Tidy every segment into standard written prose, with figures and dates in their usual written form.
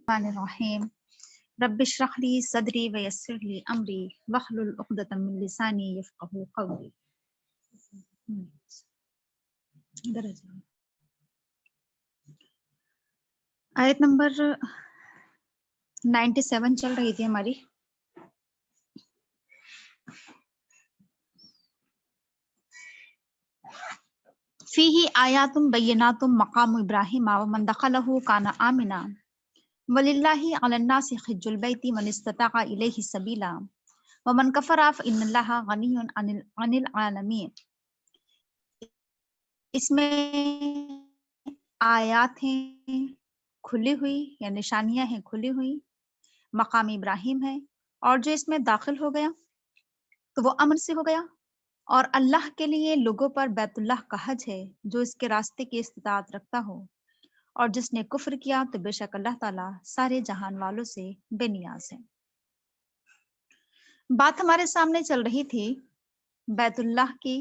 الرحیم رب اشرح لی صدری ویسر لی امری واحلل عقدۃ من لسانی یفقهوا قولی. ادھر آیت نمبر 97 چل رہی تھی ہماری. فیہ آیات بینات مقام ابراہیم ومن دخلہ کان آمنا وللہ علی الناس حج البیت من استطاع الیہ سبیلا ومن کفر فإن اللہ غنی عن العالمین. اس میں آیات ہیں کھلی ہوئی یا نشانیاں ہیں کھلی ہوئی، مقام ابراہیم ہے، اور جو اس میں داخل ہو گیا تو وہ امن سے ہو گیا، اور اللہ کے لیے لوگوں پر بیت اللہ کا حج ہے جو اس کے راستے کی استطاعت رکھتا ہو، اور جس نے کفر کیا تو بے شک اللہ تعالیٰ سارے جہان والوں سے بے نیاز ہے. بات ہمارے سامنے چل رہی تھی بیت اللہ کی،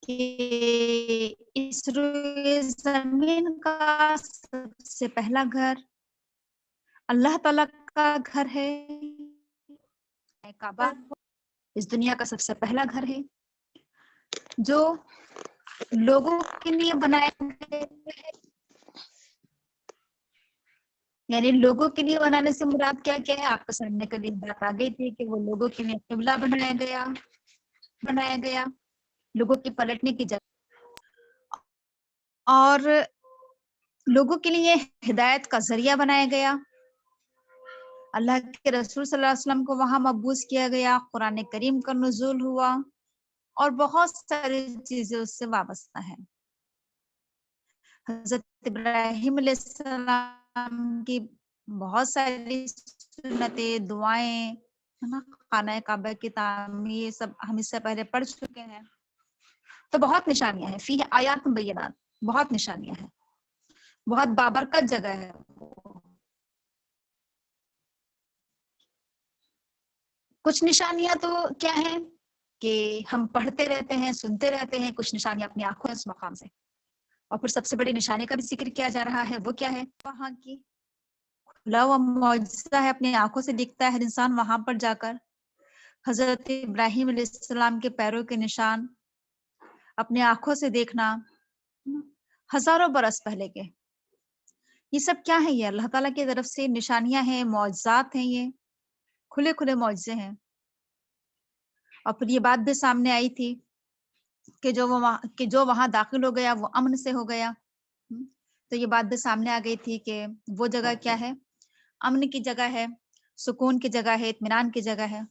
کہ اس روئے زمین کا سب سے پہلا گھر اللہ تعالیٰ کا گھر ہے، کعبہ اس دنیا کا سب سے پہلا گھر ہے جو لوگوں کے لیے بنایا گیا ہے. یعنی لوگوں کے لیے بنانے سے مراد کیا کیا ہے؟ آپ کو سمجھنے کے لیے بات آ گئی تھی کہ وہ لوگوں کے لیے قبلہ بنایا گیا، لوگوں کے پلٹنے کی جگہ، اور لوگوں کے لیے ہدایت کا ذریعہ بنایا گیا. اللہ کے رسول صلی اللہ علیہ وسلم کو وہاں مبعوث کیا گیا، قرآن کریم کا نزول ہوا، اور بہت ساری چیزیں اس سے وابستہ ہیں. حضرت ابراہیم علیہ السلام کی بہت ساری سنتیں، دعائیں، خانہ کعبہ کی تعمیر، سب ہم اس سے پہلے پڑھ چکے ہیں. تو بہت نشانیاں ہیں، فیہ آیات بینات، بہت نشانیاں ہیں، بہت بابرکت جگہ ہے. کچھ نشانیاں تو کیا ہیں کہ ہم پڑھتے رہتے ہیں، سنتے رہتے ہیں، کچھ نشانیاں اپنی آنکھوں اس مقام سے. اور پھر سب سے بڑی نشانی کا بھی ذکر کیا جا رہا ہے، وہ کیا ہے؟ وہاں کی کھلا ہوا معجزہ ہے، اپنی آنکھوں سے دکھتا ہے انسان وہاں پر جا کر. حضرت ابراہیم علیہ السلام کے پیروں کے نشان اپنی آنکھوں سے دیکھنا، ہزاروں برس پہلے کے، یہ سب کیا ہے؟ یہ اللہ تعالیٰ کی طرف سے نشانیاں ہیں، معجزات ہیں، یہ کھلے کھلے معجزے ہیں. اور پھر یہ بات بھی سامنے آئی تھی کہ جو وہاں داخل ہو گیا وہ امن سے ہو گیا. تو یہ بات بھی سامنے آ گئی تھی کہ وہ جگہ کیا ہے؟ امن کی جگہ ہے، سکون کی جگہ ہے، اطمینان کی جگہ ہے.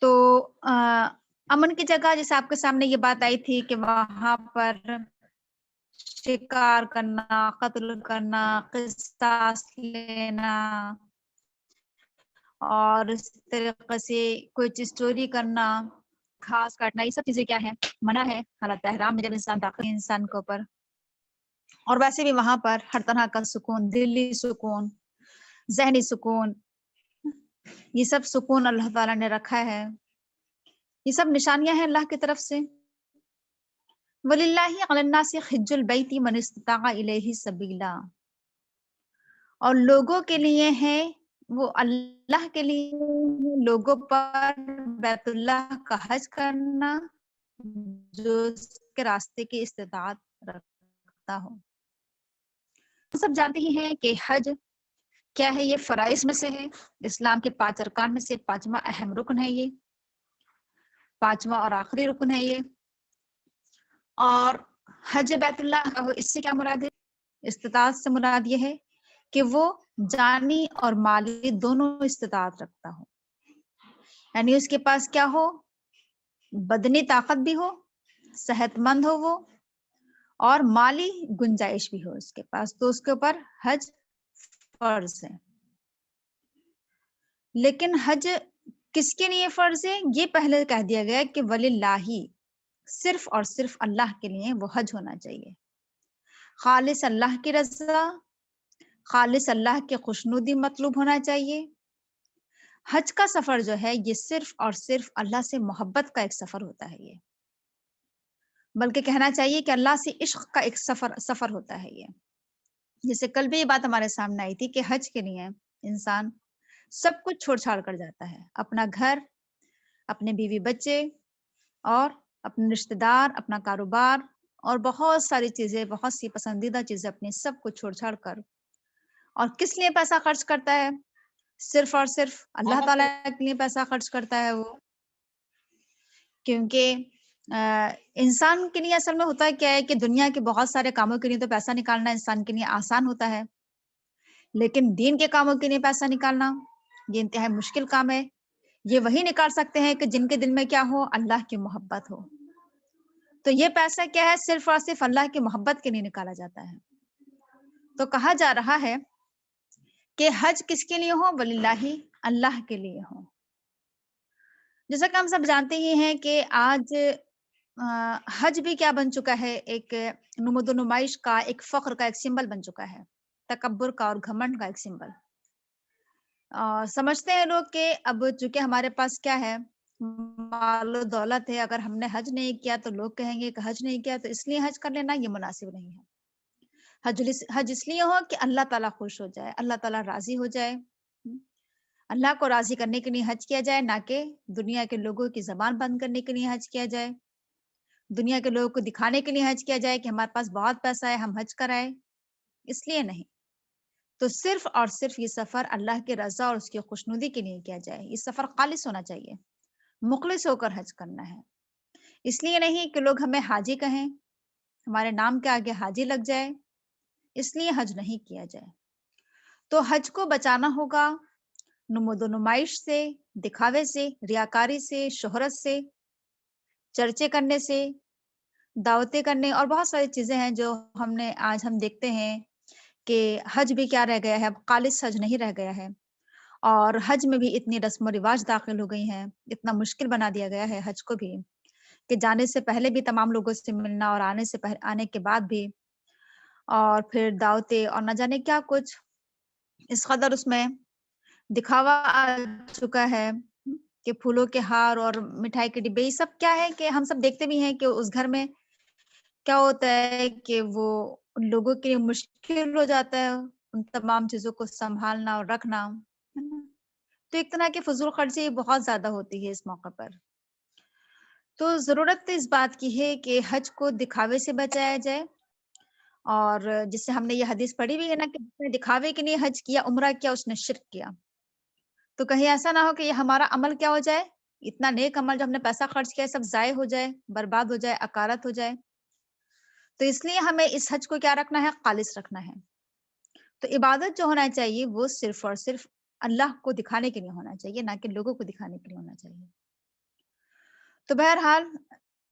تو امن کی جگہ جیسے آپ کے سامنے یہ بات آئی تھی کہ وہاں پر شکار کرنا، قتل کرنا، قصاص لینا، اور اس طریقے سے کوئی چیز چوری کرنا، گھاس کاٹنا، یہ سب چیزیں کیا ہے؟ منع ہے. حالت احرام میں جب انسان داخل انسان کے اوپر. اور ویسے بھی وہاں پر ہر طرح کا سکون، دلی سکون، ذہنی سکون، یہ سب سکون اللہ تعالیٰ نے رکھا ہے. یہ سب نشانیاں ہیں اللہ کی طرف سے. وَلِلَّهِ عَلَى النَّاسِ حِجُّ الْبَيْتِ مَنِ اسْتَطَاعَ إِلَيْهِ سَبِيلًا، اور لوگوں کے لیے ہے، وہ اللہ کے لیے لوگوں پر بیت اللہ کا حج کرنا جو اس کے راستے کی استطاعت رکھتا ہو. ہم سب جانتے ہی ہیں کہ حج کیا ہے؟ یہ فرائض میں سے ہے، اسلام کے 5 ارکان میں سے 5واں اہم رکن ہے، یہ 5واں اور آخری رکن ہے یہ. اور حج بیت اللہ، اس سے کیا مراد ہے؟ استطاعت سے مراد یہ ہے کہ وہ جانی اور مالی دونوں استطاعت رکھتا ہو. یعنی اس کے پاس کیا ہو؟ بدنی طاقت بھی ہو، صحت مند ہو وہ، اور مالی گنجائش بھی ہو اس کے پاس، تو اس کے اوپر حج فرض ہے. لیکن حج کس کے لیے فرض ہے؟ یہ پہلے کہہ دیا گیا کہ وللہ، صرف اور صرف اللہ کے لیے وہ حج ہونا چاہیے، خالص اللہ کی رضا، خالص اللہ کی خوشنودی مطلوب ہونا چاہیے۔ حج کا سفر جو ہے یہ صرف اور صرف اللہ سے محبت کا ایک سفر ہوتا ہے، یہ بلکہ کہنا چاہیے کہ اللہ سے عشق کا ایک سفر ہوتا ہے یہ۔ جیسے کل بھی یہ بات ہمارے سامنے آئی تھی کہ حج کے لیے انسان سب کچھ چھوڑ چھاڑ کر جاتا ہے، اپنا گھر، اپنے بیوی بچے اور اپنے رشتے دار، اپنا کاروبار اور بہت ساری چیزیں، بہت سی پسندیدہ چیزیں اپنی سب کو چھوڑ چھاڑ کر، اور کس لیے پیسہ خرچ کرتا ہے؟ صرف اور صرف اللہ تعالیٰ کے لیے پیسہ خرچ کرتا ہے وہ، کیونکہ انسان کے لیے اصل میں ہوتا کیا ہے کہ دنیا کے بہت سارے کاموں کے لیے تو پیسہ نکالنا انسان کے لیے آسان ہوتا ہے، لیکن دین کے کاموں کے لیے پیسہ نکالنا یہ انتہائی مشکل کام ہے۔ یہ وہی نکال سکتے ہیں کہ جن کے دل میں کیا ہو؟ اللہ کی محبت ہو۔ تو یہ پیسہ کیا ہے؟ صرف اور صرف اللہ کی محبت کے لیے نکالا جاتا ہے۔ تو کہا جا رہا ہے کہ حج کس کے لیے ہو؟ وللہ، اللہ کے لیے ہو۔ جیسا کہ ہم سب جانتے ہی ہیں کہ آج حج بھی کیا بن چکا ہے؟ ایک نمود و نمائش کا، ایک فخر کا ایک سمبل بن چکا ہے، تکبر کا اور گھمنڈ کا ایک سمبل۔ سمجھتے ہیں لوگ کہ اب چونکہ ہمارے پاس کیا ہے؟ مال و دولت ہے، اگر ہم نے حج نہیں کیا تو لوگ کہیں گے کہ حج نہیں کیا تو اس لیے حج کر لینا یہ مناسب نہیں ہے۔ حج اس لیے ہو کہ اللہ تعالیٰ خوش ہو جائے، اللہ تعالیٰ راضی ہو جائے، اللہ کو راضی کرنے کے لیے حج کیا جائے، نہ کہ دنیا کے لوگوں کی زبان بند کرنے کے لیے حج کیا جائے، دنیا کے لوگوں کو دکھانے کے لیے حج کیا جائے کہ ہمارے پاس بہت پیسہ ہے ہم حج کرائے، اس لیے نہیں۔ تو صرف اور صرف یہ سفر اللہ کی رضا اور اس کی خوشنودی کے لیے کیا جائے۔ یہ سفر خالص ہونا چاہیے، مخلص ہو کر حج کرنا ہے۔ اس لیے نہیں کہ لوگ ہمیں حاجی کہیں، ہمارے نام کے آگے حاجی لگ جائے، اس لیے حج نہیں کیا جائے۔ تو حج کو بچانا ہوگا نمود و نمائش سے، دکھاوے سے، ریاکاری سے، شہرت سے، چرچے کرنے سے، دعوتیں کرنے اور بہت ساری چیزیں ہیں جو آج ہم دیکھتے ہیں کہ حج بھی کیا رہ گیا ہے، اب خالص حج نہیں رہ گیا ہے، اور حج میں بھی اتنی رسم و رواج داخل ہو گئی ہیں، اتنا مشکل بنا دیا گیا ہے حج کو بھی کہ جانے سے پہلے بھی تمام لوگوں سے ملنا اور آنے کے بعد بھی، اور پھر دعوتیں اور نہ جانے کیا کچھ، اس قدر اس میں دکھاوا آ چکا ہے کہ پھولوں کے ہار اور مٹھائی کے ڈبے، یہ سب کیا ہے کہ ہم سب دیکھتے بھی ہیں کہ اس گھر میں کیا ہوتا ہے کہ وہ ان لوگوں کے لیے مشکل ہو جاتا ہے ان تمام چیزوں کو سنبھالنا اور رکھنا، ہے نا؟ تو ایک طرح کی فضول خرچی بہت زیادہ ہوتی ہے اس موقع پر۔ تو ضرورت اس بات کی ہے کہ حج کو دکھاوے سے بچایا جائے، اور جس سے ہم نے یہ حدیث پڑھی بھی ہے نا کہ جس نے دکھاوے کے لیے حج کیا، عمرہ کیا، اس نے شرک کیا۔ تو کہیں ایسا نہ ہو کہ یہ ہمارا عمل کیا ہو جائے، اتنا نیک عمل جو ہم نے پیسہ خرچ کیا سب ضائع ہو جائے، برباد ہو جائے، اکارت ہو جائے۔ تو اس لیے ہمیں اس حج کو کیا رکھنا ہے؟ خالص رکھنا ہے۔ تو عبادت جو ہونا چاہیے وہ صرف اور صرف اللہ کو دکھانے کے لیے ہونا چاہیے، نہ کہ لوگوں کو دکھانے کے لیے ہونا چاہیے۔ تو بہرحال،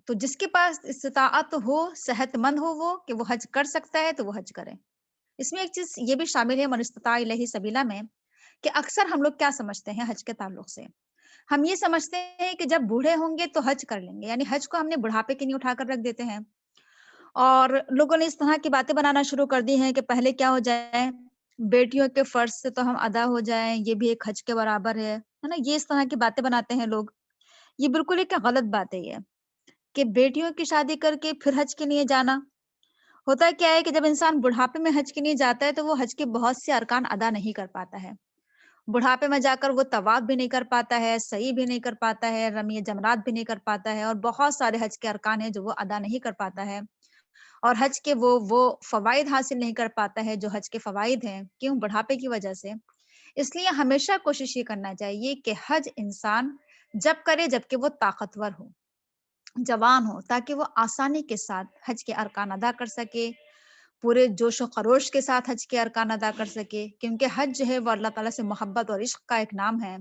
تو جس کے پاس استطاعت ہو، صحت مند ہو وہ کہ وہ حج کر سکتا ہے تو وہ حج کرے۔ اس میں ایک چیز یہ بھی شامل ہے من استطاع الیہ سبیلا میں، کہ اکثر ہم لوگ کیا سمجھتے ہیں حج کے تعلق سے؟ ہم یہ سمجھتے ہیں کہ جب بوڑھے ہوں گے تو حج کر لیں گے، یعنی حج کو ہم نے بڑھاپے کے لیے اٹھا کر رکھ دیتے ہیں، اور لوگوں نے اس طرح کی باتیں بنانا شروع کر دی ہیں کہ پہلے کیا ہو جائے، بیٹیوں کے فرض سے تو ہم ادا ہو جائیں، یہ بھی ایک حج کے برابر ہے نا؟ یہ اس طرح کی باتیں بناتے ہیں لوگ۔ یہ بالکل ایک غلط بات ہے یہ، کہ بیٹیوں کی شادی کر کے پھر حج کے لیے جانا۔ ہوتا کیا ہے کہ جب انسان بڑھاپے میں حج کے لیے جاتا ہے تو وہ حج کے بہت سے ارکان ادا نہیں کر پاتا ہے۔ بڑھاپے میں جا کر وہ طواف بھی نہیں کر پاتا ہے، سعی بھی نہیں کر پاتا ہے، رمی جمرات بھی نہیں کر پاتا ہے، اور بہت سارے حج کے ارکان ہیں جو وہ ادا نہیں کر پاتا ہے، اور حج کے وہ فوائد حاصل نہیں کر پاتا ہے جو حج کے فوائد ہیں، کیوں؟ بڑھاپے کی وجہ سے۔ اس لیے ہمیشہ کوشش یہ کرنا چاہیے کہ حج انسان جب کرے جبکہ وہ طاقتور ہو، جوان ہو، تاکہ وہ آسانی کے ساتھ حج کے ارکان ادا کر سکے، پورے جوش و خروش کے ساتھ حج کے ارکان ادا کر سکے، کیونکہ حج جو ہے وہ اللہ تعالیٰ سے محبت اور عشق کا ایک نام ہے۔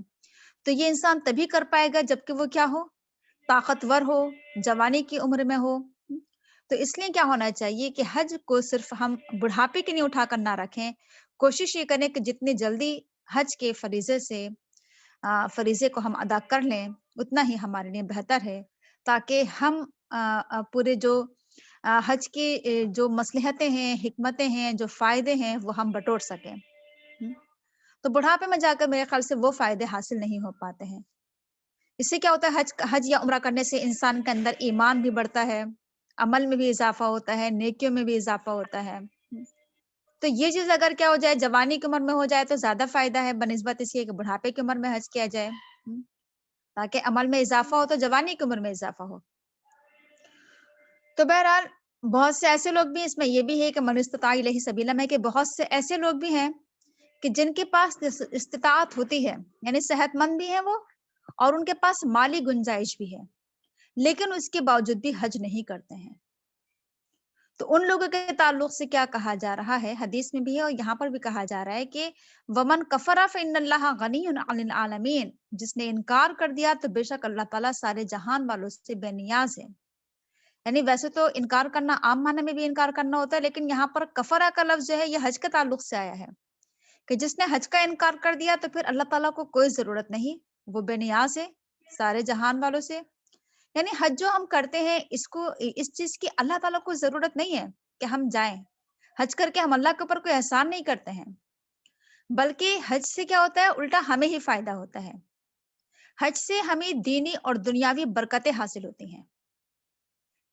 تو یہ انسان تبھی کر پائے گا جبکہ وہ کیا ہو؟ طاقتور ہو، جوانی کی عمر میں ہو۔ تو اس لیے کیا ہونا چاہیے کہ حج کو صرف ہم بڑھاپے کے لیے اٹھا کر نہ رکھیں، کوشش یہ کریں کہ جتنی جلدی حج کے فریضے کو ہم ادا کر لیں اتنا ہی ہمارے لیے بہتر ہے، تاکہ ہم پورے جو حج کی جو مصلحتیں ہیں، حکمتیں ہیں، جو فائدے ہیں وہ ہم بٹور سکیں۔ تو بڑھاپے میں جا کر میرے خیال سے وہ فائدے حاصل نہیں ہو پاتے ہیں۔ اس سے کیا ہوتا ہے، حج یا عمرہ کرنے سے انسان کے اندر ایمان بھی بڑھتا ہے، عمل میں بھی اضافہ ہوتا ہے، نیکیوں میں بھی اضافہ ہوتا ہے۔ تو یہ چیز اگر کیا ہو جائے، جوانی کی عمر میں ہو جائے تو زیادہ فائدہ ہے بنسبت اس کے کہ بڑھاپے کی عمر میں حج کیا جائے، تاکہ عمل میں اضافہ ہو تو جوانی کی عمر میں اضافہ ہو۔ تو بہرحال بہت سے ایسے لوگ بھی، اس میں یہ بھی ہے کہ من استطاع الیہ سبیلا میں، کہ بہت سے ایسے لوگ بھی ہیں کہ جن کے پاس استطاعت ہوتی ہے، یعنی صحت مند بھی ہیں وہ، اور ان کے پاس مالی گنجائش بھی ہے، لیکن اس کے باوجود بھی حج نہیں کرتے ہیں۔ تو ان لوگوں کے تعلق سے کیا کہا جا رہا ہے، حدیث میں بھی ہے اور یہاں پر بھی کہا جا رہا ہے کہ وَمَن كَفَرَ فَإِنَّ اللَّهَ غَنِيٌّ عَنِ الْعَالَمِينَ، جس نے انکار کر دیا تو بے شک اللہ تعالیٰ سارے جہان والوں سے بے نیاز ہے۔ یعنی ویسے تو انکار کرنا عام معنی میں بھی انکار کرنا ہوتا ہے، لیکن یہاں پر کفرہ کا لفظ جو ہے یہ حج کے تعلق سے آیا ہے کہ جس نے حج کا انکار کر دیا تو پھر اللہ تعالیٰ کو کوئی ضرورت نہیں، وہ بے نیاز ہے سارے جہان والوں سے۔ یعنی حج جو ہم کرتے ہیں اس چیز کی اللہ تعالیٰ کو ضرورت نہیں ہے کہ ہم جائیں حج کر کے، ہم اللہ کے اوپر کوئی احسان نہیں کرتے ہیں، بلکہ حج سے کیا ہوتا ہے، الٹا ہمیں ہی فائدہ ہوتا ہے۔ حج سے ہمیں دینی اور دنیاوی برکتیں حاصل ہوتی ہیں،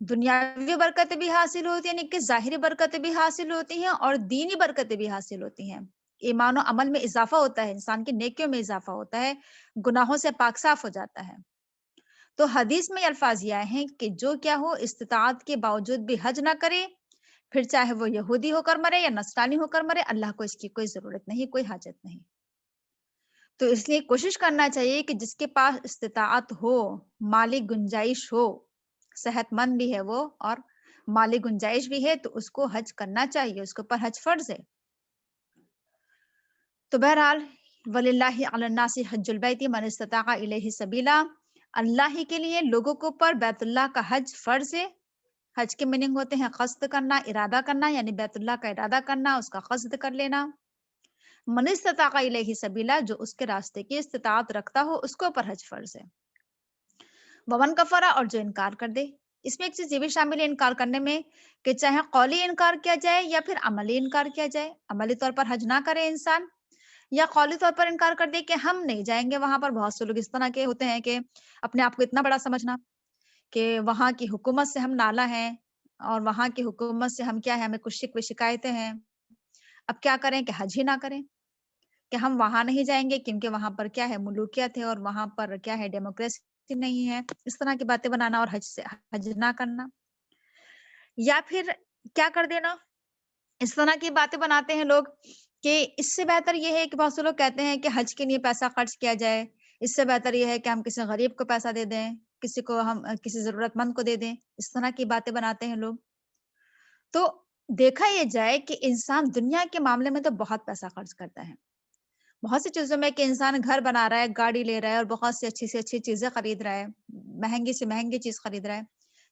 دنیاوی برکتیں بھی حاصل ہوتی ہیں، یعنی کہ ظاہری برکتیں بھی حاصل ہوتی ہیں اور دینی برکتیں بھی حاصل ہوتی ہیں۔ ایمان و عمل میں اضافہ ہوتا ہے، انسان کی نیکیوں میں اضافہ ہوتا ہے، گناہوں سے پاک صاف ہو جاتا ہے۔ تو حدیث میں یہ الفاظ یہ آئے ہیں کہ جو کیا ہو استطاعت کے باوجود بھی حج نہ کرے، پھر چاہے وہ یہودی ہو کر مرے یا نصرانی ہو کر مرے، اللہ کو اس کی کوئی ضرورت نہیں، کوئی حاجت نہیں۔ تو اس لیے کوشش کرنا چاہیے کہ جس کے پاس استطاعت ہو، مالی گنجائش ہو، صحت مند بھی ہے وہ اور مالی گنجائش بھی ہے، تو اس کو حج کرنا چاہیے، اس کے اوپر حج فرض ہے۔ تو بہرحال وَلِلَّهِ عَلَى النَّاسِ حَجُّ الْبَيْتِ مَنِ اسْتَطَاعَ إِلَيْهِ سَبِيلًا، اللہ ہی کے لیے لوگوں کے اوپر بیت اللہ کا حج فرض ہے۔ حج کے میننگ ہوتے ہیں قصد کرنا، ارادہ کرنا، یعنی بیت اللہ کا ارادہ کرنا، اس کا قصد کر لینا۔ من استطاع الیہ سبیلا، جو اس کے راستے کی استطاعت رکھتا ہو اس کو اوپر حج فرض ہے۔ ومن کفرا، اور جو انکار کر دے۔ اس میں ایک چیز یہ بھی شامل ہے انکار کرنے میں کہ چاہے قولی انکار کیا جائے یا پھر عملی انکار کیا جائے، عملی طور پر حج نہ کرے انسان، یا قولی طور پر انکار کر دے کہ ہم نہیں جائیں گے وہاں پر۔ بہت سے لوگ اس طرح کے ہوتے ہیں کہ اپنے آپ کو اتنا بڑا سمجھنا کہ وہاں کی حکومت سے ہم نالا ہیں اور وہاں کی حکومت سے ہم کیا ہے، ہمیں کچھ شکایتیں ہیں، اب کیا کریں کہ حج ہی نہ کریں، کہ ہم وہاں نہیں جائیں گے کیونکہ وہاں پر کیا ہے، ملوکیت ہے اور وہاں پر کیا ہے، ڈیموکریسی نہیں ہے۔ اس طرح کی باتیں بنانا اور حج نہ کرنا، یا پھر کیا کر دینا، اس طرح کی باتیں بناتے ہیں لوگ کہ اس سے بہتر یہ ہے کہ بہت سے لوگ کہتے ہیں کہ حج کے لیے پیسہ خرچ کیا جائے، اس سے بہتر یہ ہے کہ ہم کسی غریب کو پیسہ دے دیں، کسی کو ہم کسی ضرورت مند کو دے دیں۔ اس طرح کی باتیں بناتے ہیں لوگ۔ تو دیکھا یہ جائے کہ انسان دنیا کے معاملے میں تو بہت پیسہ خرچ کرتا ہے، بہت سی چیزوں میں، کہ انسان گھر بنا رہا ہے، گاڑی لے رہا ہے اور بہت سی اچھی چیزیں خرید رہا ہے، مہنگی سے مہنگی چیز خرید رہا ہے،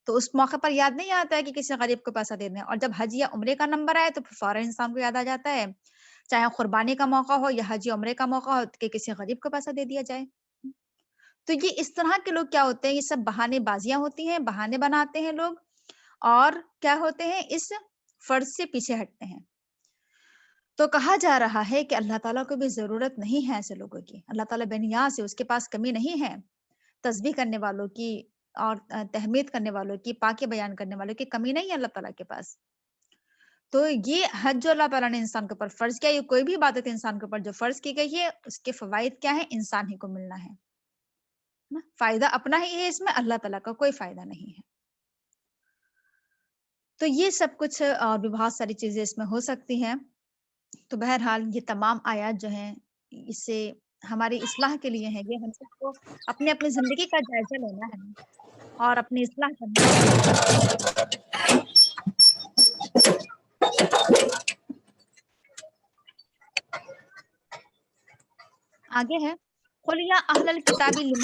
تو اس موقع پر یاد نہیں آتا ہے کہ کسی غریب کو پیسہ دے دیں، اور جب حج یا عمرے کا نمبر آئے تو پھر فوراً انسان کو یاد آ جاتا ہے، چاہے قربانی کا موقع ہو یا حج یا عمرے کا موقع ہو، کہ کسی غریب کو پیسہ دے دیا جائے۔ تو یہ اس طرح کے لوگ کیا ہوتے ہیں، یہ سب بہانے بازیاں ہوتی ہیں، بہانے بناتے ہیں لوگ، اور کیا ہوتے ہیں، اس فرض سے پیچھے ہٹتے ہیں۔ تو کہا جا رہا ہے کہ اللہ تعالیٰ کو بھی ضرورت نہیں ہے ایسے لوگوں کی، اللہ تعالیٰ بے نیاز ہے، اس کے پاس کمی نہیں ہے، تسبیح کرنے والوں کی اور تحمید کرنے والوں کی، پاکی بیان کرنے والوں کی کمی نہیں ہے اللہ تعالیٰ کے پاس۔ تو یہ حج جو اللہ تعالیٰ نے انسان کے اوپر فرض کیا، یہ کوئی بھی عبادت انسان کے اوپر جو فرض کی گئی ہے، اس کے فوائد کیا ہے، انسان ہی کو ملنا ہے نا، فائدہ اپنا ہی ہے اس میں، اللہ تعالیٰ کا کوئی فائدہ نہیں ہے۔ تو یہ سب کچھ اور بھی بہت ساری چیزیں اس میں ہو سکتی ہیں۔ تو بہرحال یہ تمام آیات جو ہیں، اس سے ہماری اصلاح کے لیے ہیں، یہ ہم سب کو اپنی زندگی کا جائزہ لینا ہے اور اپنی اصلاح کرنی ہے۔ آگے ہے قُلْ يَا أَهْلَ الْكِتَابِ لِمَ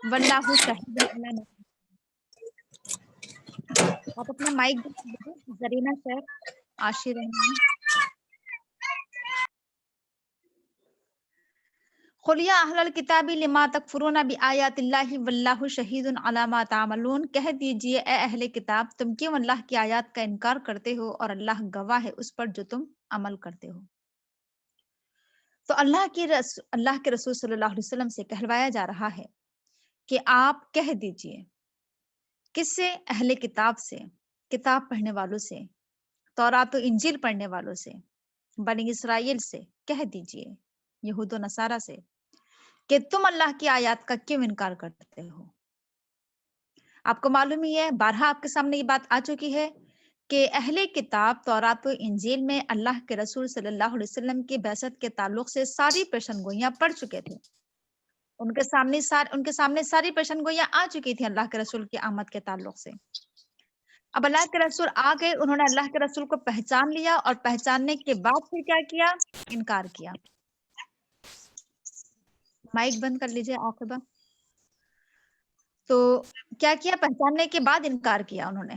وَاللَّهُ شَهِيدٌ عَلَىٰ مَا، آپ اپنا مائک زرینہ شیخ عاشر رحمان۔ قُلْ یا اہل الکتاب لما تکفرون بآیات اللہ واللہ شہید علی ما تعملون، کہہ دیجئے اے اہل کتاب تم کیوں اللہ کی آیات کا انکار کرتے ہو اور اللہ گواہ ہے اس پر جو تم عمل کرتے ہو۔ تو اللہ کے رسول صلی اللہ علیہ وسلم سے کہلوایا جا رہا ہے کہ آپ کہہ دیجئے، کس سے؟ اہل کتاب سے، کتاب پڑھنے والوں سے، تورات و انجیل پڑھنے والوں سے، بنی اسرائیل سے، کہہ دیجئے یہود و نصارہ سے کہ تم اللہ کی آیات کا کیوں انکار کرتے ہو۔ آپ کو معلوم ہی ہے، بارہا آپ کے سامنے یہ بات آ چکی ہے کہ اہل کتاب تورات و انجیل میں اللہ کے رسول صلی اللہ علیہ وسلم کی بعثت کے تعلق سے ساری پیشن گوئیاں پڑھ چکے تھے۔ ان کے سامنے ساری پیشن گوئیاں آ چکی تھی اللہ کے رسول کی آمد کے تعلق سے۔ اب اللہ کے رسول آ گئے، انہوں نے اللہ کے رسول کو پہچان لیا اور پہچاننے کے بعد پھر کیا کیا؟ انکار کیا۔ مائک بند کر لیجئے عاقبہ۔ تو کیا کیا؟ پہچاننے کے بعد انکار کیا انہوں نے۔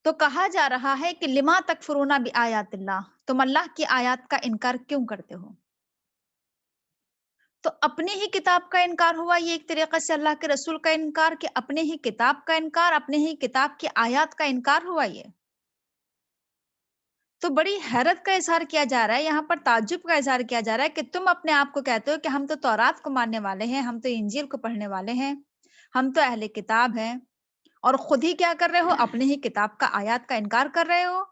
تو کہا جا رہا ہے کہ لما تکفرون بآیات اللہ، تم اللہ کی آیات کا انکار کیوں کرتے ہو؟ تو اپنی ہی کتاب کا انکار ہوا، یہ ایک طریقے سے اللہ کے رسول کا انکار، کہ اپنے ہی کتاب کا انکار، اپنے ہی کتاب کی آیات کا انکار ہوا یہ۔ تو بڑی حیرت کا اظہار کیا جا رہا ہے، یہاں پر تعجب کا اظہار کیا جا رہا ہے کہ تم اپنے آپ کو کہتے ہو کہ ہم تو تورات کو ماننے والے ہیں، ہم تو انجیل کو پڑھنے والے ہیں، ہم تو اہل کتاب ہیں، اور خود ہی کیا کر رہے ہو؟ اپنے ہی کتاب کا آیات کا انکار کر رہے ہو۔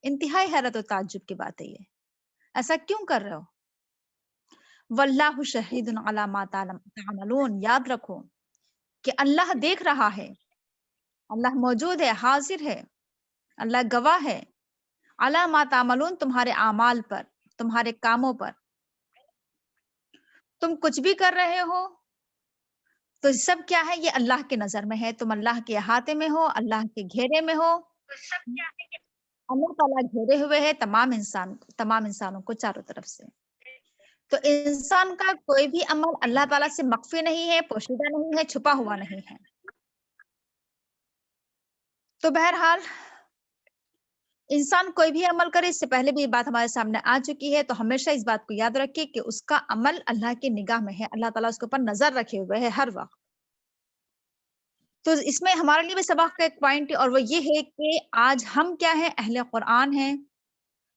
انتہائی حیرت و تعجب کی بات ہے یہ، ایسا کیوں کر رہے ہو؟ واللہ شہید علی ما تعملون، یاد رکھو کہ اللہ دیکھ رہا ہے، اللہ موجود ہے، حاضر ہے، اللہ گواہ ہے، علی ما تعملون، تمہارے اعمال پر، تمہارے کاموں پر۔ تم کچھ بھی کر رہے ہو تو سب کیا ہے؟ یہ اللہ کے نظر میں ہے، تم اللہ کے احاطے میں ہو، اللہ کے گھیرے میں ہو۔ اللہ تعالیٰ گھیرے ہوئے ہے تمام انسانوں کو چاروں طرف سے۔ تو انسان کا کوئی بھی عمل اللہ تعالیٰ سے مخفی نہیں ہے، پوشیدہ نہیں ہے، چھپا ہوا نہیں ہے۔ تو بہرحال انسان کوئی بھی عمل کرے، اس سے پہلے بھی یہ بات ہمارے سامنے آ چکی ہے، تو ہمیشہ اس بات کو یاد رکھیے کہ اس کا عمل اللہ کی نگاہ میں ہے، اللہ تعالیٰ اس کے اوپر نظر رکھے ہوئے ہے ہر وقت۔ تو اس میں ہمارے لیے بھی سبق کا ایک پوائنٹ، اور وہ یہ ہے کہ آج ہم کیا ہیں؟ اہل قرآن ہیں،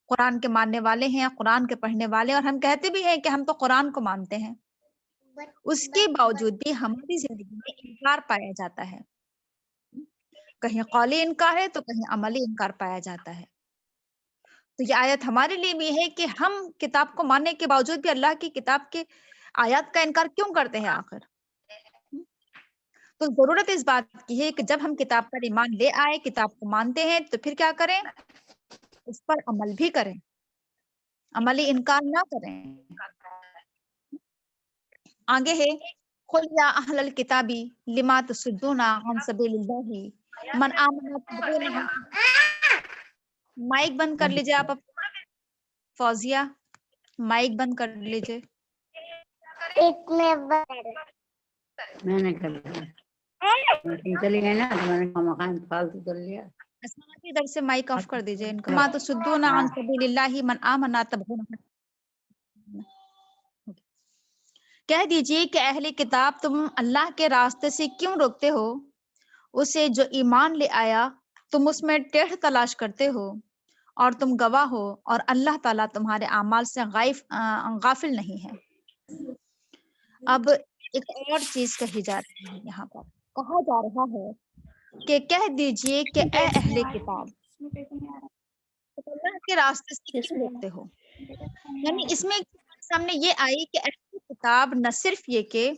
قرآن کے ماننے والے ہیں، قرآن کے پڑھنے والے، اور ہم کہتے بھی ہیں کہ ہم تو قرآن کو مانتے ہیں، اس کے باوجود بھی ہماری زندگی میں انکار پایا جاتا ہے۔ کہیں قولی انکار ہے تو کہیں عملی انکار پایا جاتا ہے۔ تو یہ آیت ہمارے لیے بھی ہے کہ ہم کتاب کو ماننے کے باوجود بھی اللہ کی کتاب کے آیات کا انکار کیوں کرتے ہیں آخر؟ تو ضرورت اس بات کی ہے کہ جب ہم کتاب پر ایمان لے آئے، کتاب کو مانتے ہیں، تو پھر کیا کریں؟ اس پر عمل بھی کریں، عملی انکار نہ کریں۔ آگے ہے قل یا اہل الکتاب لما تصدون عن سبیل اللہ من آمن تبغونها، مائک بند کر لیجئے آپ فوزیہ، مائک بند کر لیجئے۔ میں نے کر لیا، چلی گئی نا تو میں نے مکان فالتو کر لیا۔ اسما کی ادھر سے مائک آف کر دیجئے ان کا۔ ما تصدون عن سبیل اللہ من آمن تبغونها، کہہ دیجئے کہ اہل کتاب تم اللہ کے راستے سے کیوں روکتے ہو اسے جو ایمان لے آیا، تم اس میں ٹیڑھ تلاش کرتے ہو، اور تم گواہ ہو، اور اللہ تعالیٰ تمہارے اعمال سے غافل نہیں ہے۔ اب ایک اور چیز کہی جا رہی ہے، یہاں پر کہا جا رہا ہے کہ کہہ دیجئے کہ اے اہل کتاب تم اللہ کے راستے سے کیوں روکتے ہو۔ یعنی اس میں سامنے یہ آئی کہ اہل کتاب نہ صرف یہ کہ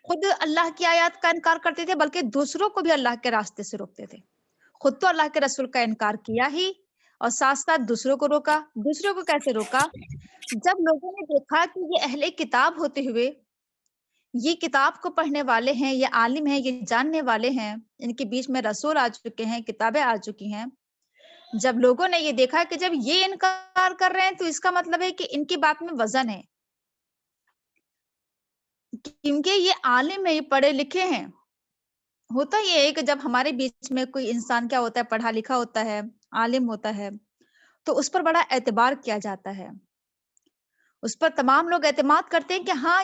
خود اللہ کی آیات کا انکار کرتے تھے، بلکہ دوسروں کو بھی اللہ کے راستے سے روکتے تھے۔ خود تو اللہ کے رسول کا انکار کیا ہی، اور ساتھ ساتھ دوسروں کو روکا۔ دوسروں کو کیسے روکا؟ جب لوگوں نے دیکھا کہ یہ اہل کتاب ہوتے ہوئے، یہ کتاب کو پڑھنے والے ہیں، یہ عالم ہیں، یہ جاننے والے ہیں، ان کے بیچ میں رسول آ چکے ہیں، کتابیں آ چکی ہیں، جب لوگوں نے یہ دیکھا کہ جب یہ انکار کر رہے ہیں تو اس کا مطلب ہے کہ ان کی بات میں وزن ہے، کیونکہ یہ عالم ہے، یہ پڑھے لکھے ہیں۔ ہوتا یہ ہے کہ جب ہمارے بیچ میں کوئی انسان کیا ہوتا ہے؟ پڑھا لکھا ہوتا ہے، عالم ہوتا ہے، تو اس پر بڑا اعتبار کیا جاتا ہے، اس پر تمام لوگ اعتماد کرتے ہیں کہ ہاں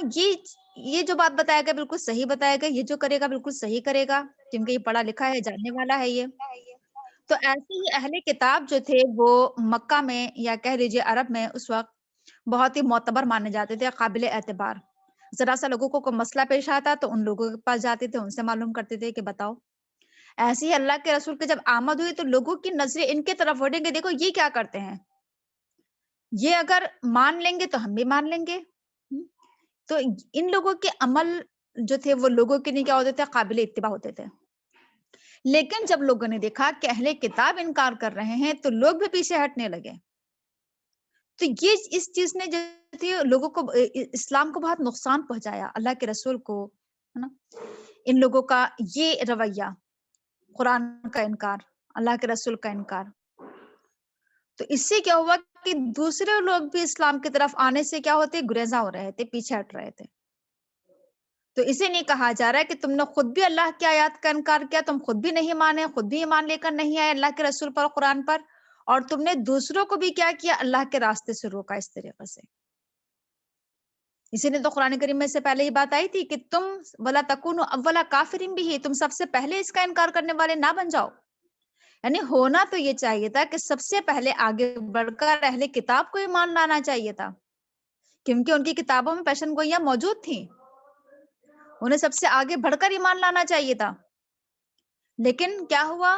یہ جو بات بتایا گیا بالکل صحیح بتایا گیا، یہ جو کرے گا بالکل صحیح کرے گا، کیونکہ یہ پڑھا لکھا ہے، جاننے والا ہے یہ۔ تو ایسے ہی اہل کتاب جو تھے وہ مکہ میں یا کہہ لیجیے عرب میں اس وقت بہت ہی معتبر مانے جاتے تھے، قابل اعتبار۔ ذرا سا لوگوں کو کوئی مسئلہ پیش آتا تو ان لوگوں کے پاس جاتے تھے، ان سے معلوم کرتے تھے کہ بتاؤ۔ ایسے ہی اللہ کے رسول کے جب آمد ہوئی تو لوگوں کی نظریں ان کے طرف اٹھیں گے، دیکھو یہ کیا کرتے ہیں، یہ اگر مان لیں گے تو ہم بھی مان لیں گے۔ تو ان لوگوں کے عمل جو تھے وہ لوگوں کے لیے کیا ہوتے تھے، قابل اتباع ہوتے تھے۔ لیکن جب لوگوں نے دیکھا کہ اہل کتاب انکار کر رہے ہیں تو لوگ بھی پیچھے ہٹنے لگے۔ تو یہ اس چیز نے جو تھی لوگوں کو اسلام کو بہت نقصان پہنچایا، اللہ کے رسول کو، ہے نا۔ ان لوگوں کا یہ رویہ، قرآن کا انکار، اللہ کے رسول کا انکار، تو اس سے کیا ہوا کہ دوسرے لوگ بھی اسلام کی طرف آنے سے کیا ہوتے، گریزاں ہو رہے تھے، پیچھے ہٹ رہے تھے۔ تو اسے نہیں کہا جا رہا ہے کہ تم نے خود بھی اللہ کی آیات کا انکار کیا، تم خود بھی نہیں مانے، خود بھی ایمان لے کر نہیں آئے اللہ کے رسول پر، قرآن پر، اور تم نے دوسروں کو بھی کیا کیا، اللہ کے راستے سے روکا اس طریقے سے۔ اسی لیے تو قرآن کریم میں سے پہلے یہ بات آئی تھی کہ تم وَلَا تَكُونُوا أَوَّلَ كَافِرٍ بِهِ، تم سب سے پہلے اس کا انکار کرنے والے نہ بن جاؤ۔ یعنی ہونا تو یہ چاہیے تھا کہ سب سے پہلے آگے بڑھ کر اہل کتاب کو ایمان لانا چاہیے تھا، کیونکہ ان کی کتابوں میں پیشن گوئیاں موجود تھیں، انہیں سب سے آگے بڑھ کر ایمان لانا چاہیے تھا۔ لیکن کیا ہوا،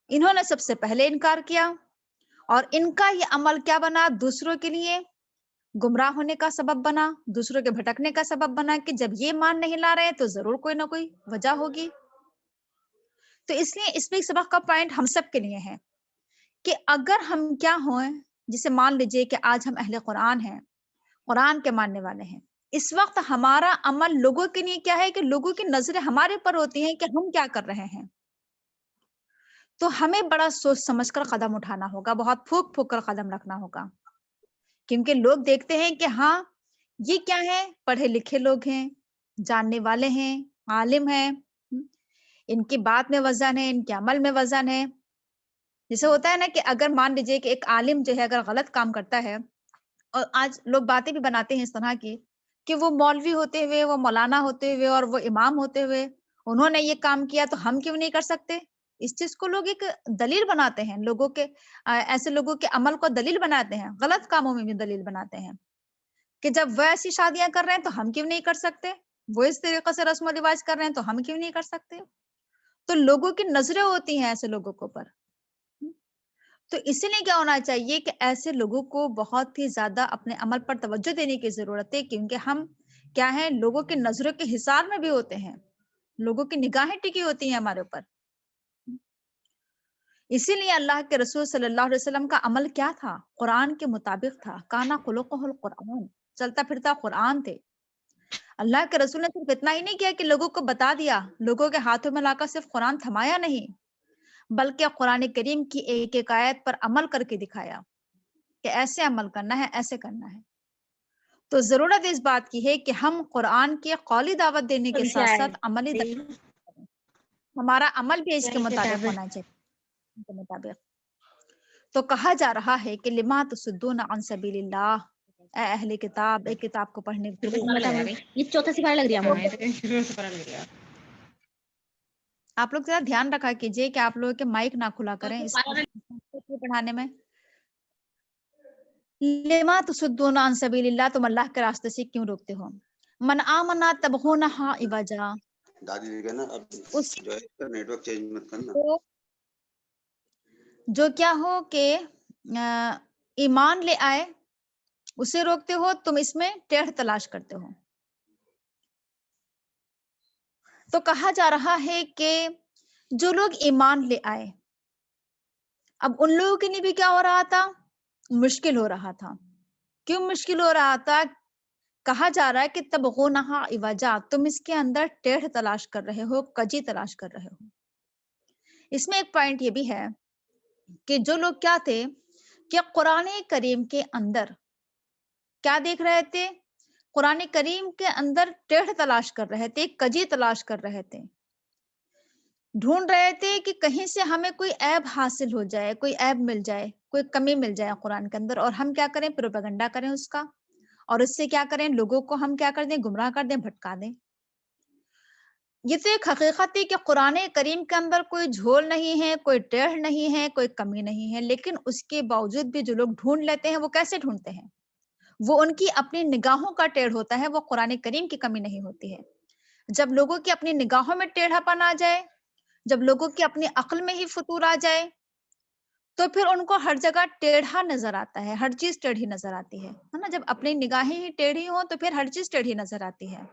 انہوں نے سب سے پہلے انکار کیا، اور ان کا یہ عمل کیا بنا، دوسروں کے لیے گمراہ ہونے کا سبب بنا، دوسروں کے بھٹکنے کا سبب بنا، کہ جب یہ مان نہیں لا رہے تو ضرور کوئی نہ کوئی وجہ ہوگی۔ تو اس لیے اس میں سبق کا پوائنٹ ہم سب کے لیے ہے کہ اگر ہم کیا ہوئیں، جسے مان لیجئے کہ آج ہم اہل قرآن ہیں، قرآن کے ماننے والے ہیں، اس وقت ہمارا عمل لوگوں کے لیے کیا ہے کہ لوگوں کی نظریں ہمارے پر ہوتی ہیں کہ ہم کیا کر رہے ہیں، تو ہمیں بڑا سوچ سمجھ کر قدم اٹھانا ہوگا، بہت پھونک پھونک کر قدم رکھنا ہوگا، کیونکہ لوگ دیکھتے ہیں کہ ہاں یہ کیا ہے، پڑھے لکھے لوگ ہیں، جاننے والے ہیں، عالم ہیں، ان کی بات میں وزن ہے، ان کے عمل میں وزن ہے۔ جیسے ہوتا ہے نا کہ اگر مان لیجئے کہ ایک عالم جو ہے اگر غلط کام کرتا ہے، اور آج لوگ باتیں بھی بناتے ہیں اس طرح کی کہ وہ مولوی ہوتے ہوئے، وہ مولانا ہوتے ہوئے اور وہ امام ہوتے ہوئے انہوں نے یہ کام کیا تو ہم کیوں نہیں کر سکتے، اس چیز کو لوگ ایک دلیل بناتے ہیں، لوگوں کے ایسے لوگوں کے عمل کو دلیل بناتے ہیں، غلط کاموں میں بھی دلیل بناتے ہیں کہ جب وہ ایسی شادیاں کر رہے ہیں تو ہم کیوں نہیں کر سکتے، وہ اس طریقے سے رسم و رواج کر رہے ہیں تو ہم کیوں نہیں کر سکتے۔ تو لوگوں کی نظریں ہوتی ہیں ایسے لوگوں کے اوپر، تو اسی لیے کیا ہونا چاہیے کہ ایسے لوگوں کو بہت ہی زیادہ اپنے عمل پر توجہ دینے کی ضرورت ہے، کیونکہ ہم کیا ہیں، لوگوں کی نظروں کے حصار میں بھی ہوتے ہیں، لوگوں کی نگاہیں ٹکی ہوتی ہیں ہمارے اوپر۔ اسی لیے اللہ کے رسول صلی اللہ علیہ وسلم کا عمل کیا تھا، قرآن کے مطابق تھا، کانا خلقہ القرآن، چلتا پھرتا قرآن تھے۔ اللہ کے رسول نے صرف اتنا ہی نہیں کیا کہ لوگوں کو بتا دیا، لوگوں کے ہاتھوں میں لا کر صرف قرآن تھمایا نہیں، بلکہ قرآن کریم کی ایک ایک آیت پر عمل کر کے دکھایا کہ ایسے عمل کرنا ہے، ایسے کرنا ہے۔ تو ضرورت اس بات کی ہے کہ ہم قرآن کی قولی دعوت دینے کے ساتھ ساتھ عملی دعوت کریں، ہمارا عمل بھی اس کے مطابق ہونا چاہیے، اس کے مطابق۔ تو کہا جا رہا ہے کہ لما تصدون عن سبیل اللہ، اے اہل کتاب، ایک کتاب کو پڑھنے کے لیے یہ چوتھا سپارہ لگ رہا ہے، آپ لوگ ذرا دھیان رکھا کیجیے کہ آپ لوگوں کے مائک نہ کھلا کریں اس پڑھانے میں۔ لما تصدون عن سبیل اللہ، تم اللہ کے راستے سے کیوں روکتے ہو، من آمنا تبغونہا عوجا، دادی نے کہا نا اب اس جو ہے نیٹ ورک چینج مت کرنا۔ کو جو کیا ہو کہ ایمان لے آئے اسے روکتے ہو، تم اس میں ٹیڑھ تلاش کرتے ہو۔ تو کہا جا رہا ہے کہ جو لوگ ایمان لے آئے، اب ان لوگوں کے لیے بھی کیا ہو رہا تھا، مشکل ہو رہا تھا۔ کیوں مشکل ہو رہا تھا؟ کہا جا رہا ہے کہ تبغونہا عوجا، تم اس کے اندر ٹیڑھ تلاش کر رہے ہو، کجی تلاش کر رہے ہو۔ اس میں ایک پوائنٹ یہ بھی ہے کہ جو لوگ کیا تھے کہ قرآن کریم کے اندر کیا دیکھ رہے تھے، قرآن کریم کے اندر ٹیڑھ تلاش کر رہے تھے، کجی تلاش کر رہے تھے، ڈھونڈ رہے تھے کہ کہیں سے ہمیں کوئی عیب حاصل ہو جائے، کوئی عیب مل جائے، کوئی کمی مل جائے قرآن کے اندر، اور ہم کیا کریں، پروپیگنڈا کریں اس کا، اور اس سے کیا کریں, لوگوں کو ہم کیا کر دیں, گمراہ کر دیں, بھٹکا دیں. یہ تو ایک حقیقت ہے کہ قرآن کریم کے اندر کوئی جھول نہیں ہے, کوئی ٹیڑھ نہیں ہے, کوئی کمی نہیں ہے, لیکن اس کے باوجود بھی جو لوگ ڈھونڈ لیتے ہیں وہ کیسے ڈھونڈتے ہیں, وہ ان کی اپنی نگاہوں کا ٹیڑھ ہوتا ہے, وہ قرآن کریم کی کمی نہیں ہوتی ہے. جب لوگوں کی اپنی نگاہوں میں ٹیڑھا پن آ جائے, جب لوگوں کی اپنی عقل میں ہی فطور آ جائے, تو پھر ان کو ہر جگہ ٹیڑھا نظر آتا ہے, ہر چیز ٹیڑھی نظر آتی ہے نا. جب اپنی نگاہیں ہی ٹیڑھی ہوں تو پھر ہر چیز ٹیڑھی نظر آتی ہے.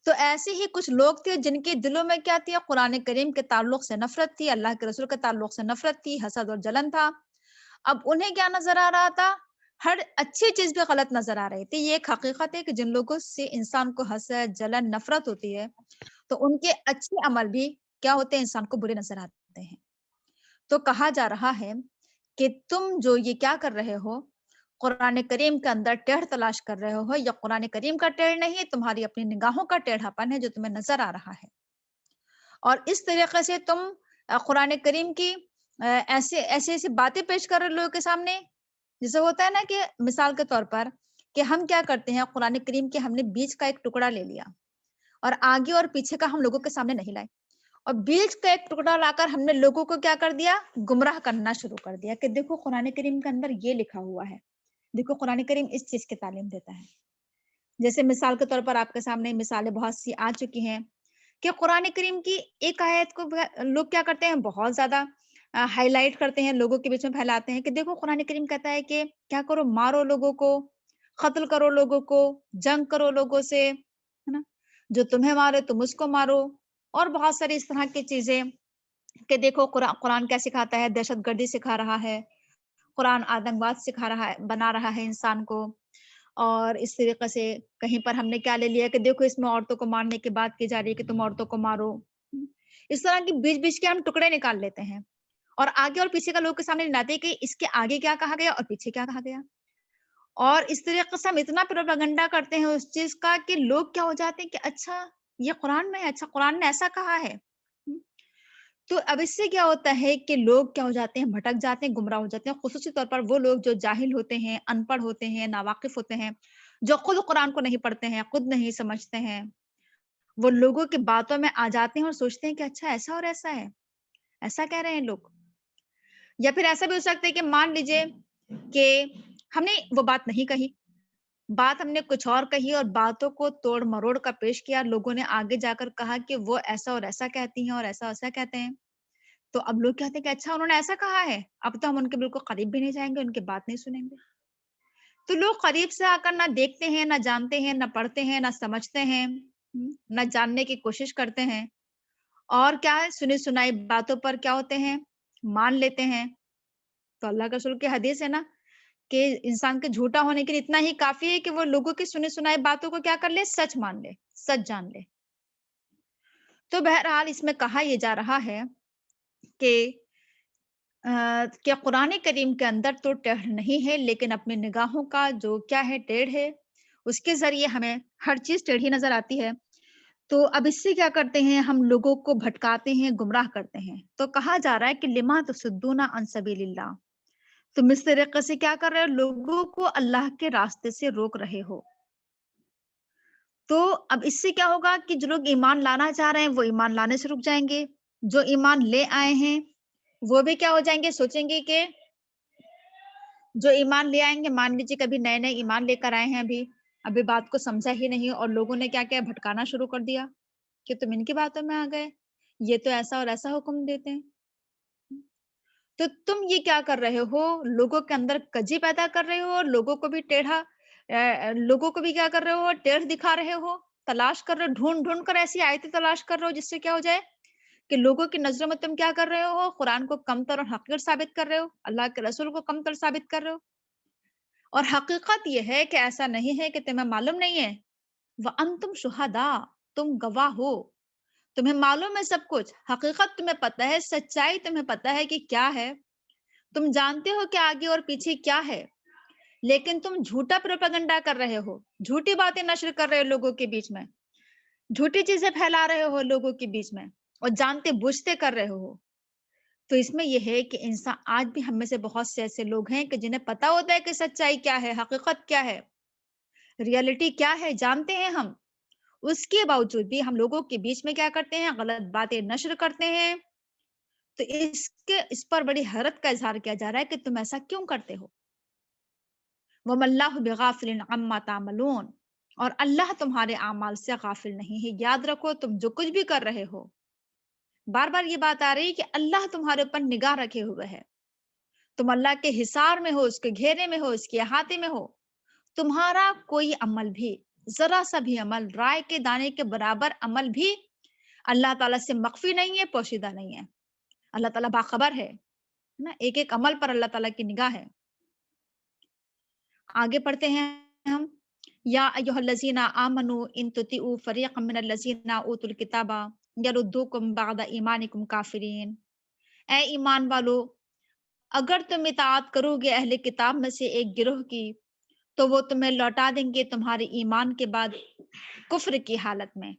تو ایسے ہی کچھ لوگ تھے جن کے دلوں میں کیا تھی, قرآن کریم کے تعلق سے نفرت تھی, اللہ کے رسول کے تعلق سے نفرت تھی, حسد اور جلن تھا. اب انہیں کیا نظر آ رہا تھا, ہر اچھی چیز بھی غلط نظر آ رہی تھی. یہ ایک حقیقت ہے کہ جن لوگوں سے انسان کو حسد, جلن, نفرت ہوتی ہے تو ان کے اچھے عمل بھی کیا ہوتے ہیں, انسان کو برے نظر آتے ہیں. تو کہا جا رہا ہے کہ تم جو یہ کیا کر رہے ہو, قرآن کریم کے اندر ٹیڑھ تلاش کر رہے ہو, یا قرآن کریم کا ٹیڑھ نہیں ہے, تمہاری اپنی نگاہوں کا ٹیڑھا پن ہے جو تمہیں نظر آ رہا ہے. اور اس طریقے سے تم قرآن کریم کی ایسے باتیں پیش کر رہے لوگوں کے سامنے, جیسے ہوتا ہے نا کہ مثال کے طور پر کہ ہم کیا کرتے ہیں, قرآن کریم کے ہم نے بیچ کا ایک ٹکڑا لے لیا اور آگے اور پیچھے کا ہم لوگوں کے سامنے نہیں لائے, اور بیچ کا ایک ٹکڑا لا کر ہم نے لوگوں کو کیا کر دیا, گمراہ کرنا شروع کر دیا کہ دیکھو قرآن کریم کے اندر یہ لکھا ہوا ہے, دیکھو قرآن کریم اس چیز کی تعلیم دیتا ہے. جیسے مثال کے طور پر آپ کے سامنے مثالیں بہت سی آ چکی ہیں کہ قرآن کریم کی ایک آیت کو لوگ کیا کرتے ہیں, بہت زیادہ ہائی لائٹ کرتے ہیں, لوگوں کے بیچ میں پھیلاتے ہیں کہ دیکھو قرآن کریم کہتا ہے کہ کیا کرو, مارو لوگوں کو, قتل کرو لوگوں کو, جنگ کرو لوگوں سے, ہے نا, جو تمہیں مارے تم اس کو مارو, اور بہت ساری اس طرح کی چیزیں کہ دیکھو قرآن کیا سکھاتا ہے, دہشت گردی سکھا رہا ہے, قرآن آتنکواد سکھا رہا ہے, بنا رہا ہے انسان کو. اور اس طریقے سے کہیں پر ہم نے کیا لے لیا کہ دیکھو اس میں عورتوں کو مارنے کی بات کی جا رہی ہے کہ تم عورتوں کو مارو. اس طرح کی بیچ بیچ کے ہم ٹکڑے نکال لیتے ہیں اور آگے اور پیچھے کا لوگ کے سامنے لاتے کہ اس کے آگے کیا کہا گیا اور پیچھے کیا کہا گیا. اور اس طریقے سے ہم اتنا پروپیگنڈا کرتے ہیں اس چیز کا کہ لوگ کیا ہو جاتے ہیں کہ اچھا یہ قرآن میں ہے, اچھا قرآن نے ایسا کہا ہے. تو اب اس سے کیا ہوتا ہے کہ لوگ کیا ہو جاتے ہیں, بھٹک جاتے ہیں, گمراہ ہو جاتے ہیں. خصوصی طور پر وہ لوگ جو جاہل ہوتے ہیں, ان پڑھ ہوتے ہیں, ناواقف ہوتے ہیں, جو خود قرآن کو نہیں پڑھتے ہیں, خود نہیں سمجھتے ہیں, وہ لوگوں کی باتوں میں آ جاتے ہیں اور سوچتے ہیں کہ اچھا ایسا اور ایسا ہے, ایسا کہہ رہے ہیں لوگ. یا پھر ایسا بھی ہو سکتا ہے کہ مان لیجئے کہ ہم نے وہ بات نہیں کہی, بات ہم نے کچھ اور کہی اور باتوں کو توڑ مروڑ کا پیش کیا, لوگوں نے آگے جا کر کہا کہ وہ ایسا اور ایسا کہتی ہیں اور ایسا ایسا کہتے ہیں. تو اب لوگ کہتے ہیں کہ اچھا انہوں نے ایسا کہا ہے, اب تو ہم ان کے بالکل قریب بھی نہیں جائیں گے, ان کی بات نہیں سنیں گے. تو لوگ قریب سے آ کر نہ دیکھتے ہیں, نہ جانتے ہیں, نہ پڑھتے ہیں, نہ سمجھتے ہیں, نہ جاننے کی کوشش کرتے ہیں, اور کیا ہے سنی سنائی باتوں پر کیا ہوتے ہیں, مان لیتے ہیں. تو اللہ کے رسول کی حدیث ہے نا کہ انسان کے جھوٹا ہونے کے لیے اتنا ہی کافی ہے کہ وہ لوگوں کی سنی سنائی باتوں کو کیا کر لے, سچ مان لے, سچ جان لے. تو بہرحال اس میں کہا یہ جا رہا ہے کہ قرآن کریم کے اندر تو ٹیڑھ نہیں ہے, لیکن اپنی نگاہوں کا جو کیا ہے ٹیڑھ ہے, اس کے ذریعے ہمیں ہر چیز ٹیڑھی نظر آتی ہے. تو اب اس سے کیا کرتے ہیں, ہم لوگوں کو بھٹکاتے ہیں, گمراہ کرتے ہیں. تو کہا جا رہا ہے کہ لما تصدون عن سبیل اللہ, تم اس طریقے سے کیا کر رہے ہو, لوگوں کو اللہ کے راستے سے روک رہے ہو. تو اب اس سے کیا ہوگا کہ جو لوگ ایمان لانا چاہ رہے ہیں وہ ایمان لانے سے رک جائیں گے, جو ایمان لے آئے ہیں وہ بھی کیا ہو جائیں گے, سوچیں گے کہ جو ایمان لے آئیں گے, مان لیجیے کبھی نئے نئے ایمان لے کر آئے ہیں, ابھی بات کو سمجھا ہی نہیں, اور لوگوں نے کیا کیا بھٹکانا شروع کر دیا کہ تم ان کی باتوں میں آ گئے, یہ تو ایسا اور ایسا حکم دیتے ہیں. تو تم یہ کیا کر رہے ہو, لوگوں کے اندر کجی پیدا کر رہے ہو, اور لوگوں کو بھی لوگوں کو بھی کیا کر رہے ہو, ٹیڑھ دکھا رہے ہو, تلاش کر رہے ہو, ڈھونڈ ڈھونڈ کر ایسی آیتیں تلاش کر رہے ہو جس سے کیا ہو جائے کہ لوگوں کی نظروں میں تم کیا کر رہے ہو, قرآن کو کمتر اور حقیر ثابت کر رہے ہو, اللہ کے رسول کو کمتر ثابت کر رہے ہو. اور حقیقت یہ ہے کہ ایسا نہیں ہے کہ تمہیں معلوم نہیں ہے, وَأَنْتُمْ شُهَدَاء, تم گواہ ہو, تمہیں معلوم ہے سب کچھ, حقیقت تمہیں پتہ ہے, سچائی تمہیں پتہ ہے کہ کیا ہے, تم جانتے ہو کہ آگے اور پیچھے کیا ہے, لیکن تم جھوٹا پروپیگنڈا کر رہے ہو, جھوٹی باتیں نشر کر رہے ہو لوگوں کے بیچ میں, جھوٹی چیزیں پھیلا رہے ہو لوگوں کے بیچ میں, اور جانتے بوجھتے کر رہے ہو. تو اس میں یہ ہے کہ انسان, آج بھی ہم میں سے بہت سے ایسے لوگ ہیں کہ جنہیں پتا ہوتا ہے کہ سچائی کیا ہے, حقیقت کیا ہے, ریئلٹی کیا ہے جانتے ہیں ہم، اس کے باوجود بھی ہم لوگوں کے بیچ میں کیا کرتے ہیں، غلط باتیں نشر کرتے ہیں. تو اس پر بڑی حیرت کا اظہار کیا جا رہا ہے کہ تم ایسا کیوں کرتے ہو. وَمَا اللَّهُ بِغَافِلٍ عَمَّا تَعْمَلُونَ، اور اللہ تمہارے اعمال سے غافل نہیں ہے. یاد رکھو تم جو کچھ بھی کر رہے ہو، بار بار یہ بات آ رہی کہ اللہ تمہارے اوپر نگاہ رکھے ہوئے ہے. تم اللہ کے حصار میں ہو، اس کے گھیرے میں ہو، اس کے احاطے میں ہو. تمہارا کوئی عمل بھی، ذرا سا بھی عمل، رائے کے دانے کے برابر عمل بھی اللہ تعالیٰ سے مخفی نہیں ہے، پوشیدہ نہیں ہے. اللہ تعالیٰ باخبر ہے نا، ایک ایک عمل پر اللہ تعالیٰ کی نگاہ ہے. آگے پڑھتے ہیں ہم. یا ایھا الذین آمنوا ان تطیعوا فریقا من الذین اوتوا الکتاب یردوکم بعد ایمانکم کافرین. اے ایمان والو، اگر تم اطاعت کرو گے اہل کتاب میں سے ایک گروہ کی، تو وہ تمہیں لوٹا دیں گے تمہارے ایمان کے بعد کفر کی حالت میں.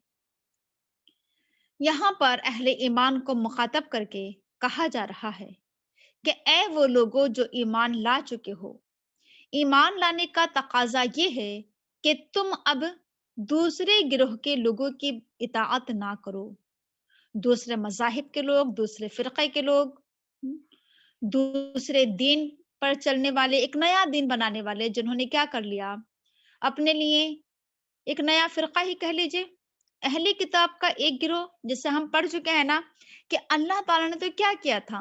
یہاں پر اہل ایمان کو مخاطب کر کے کہا جا رہا ہے کہ اے وہ لوگوں جو ایمان لا چکے ہو، ایمان لانے کا تقاضا یہ ہے کہ تم اب دوسرے گروہ کے لوگوں کی اطاعت نہ کرو. دوسرے مذاہب کے لوگ، دوسرے فرقے کے لوگ، دوسرے دین پر چلنے والے، ایک نیا دین بنانے والے، جنہوں نے کیا کر لیا، اپنے لیے ایک نیا فرقہ ہی کہہ لیجئے. اہلی کتاب کا ایک گروہ، جسے ہم پڑھ چکے ہیں نا کہ اللہ تعالیٰ نے تو کیا کیا تھا،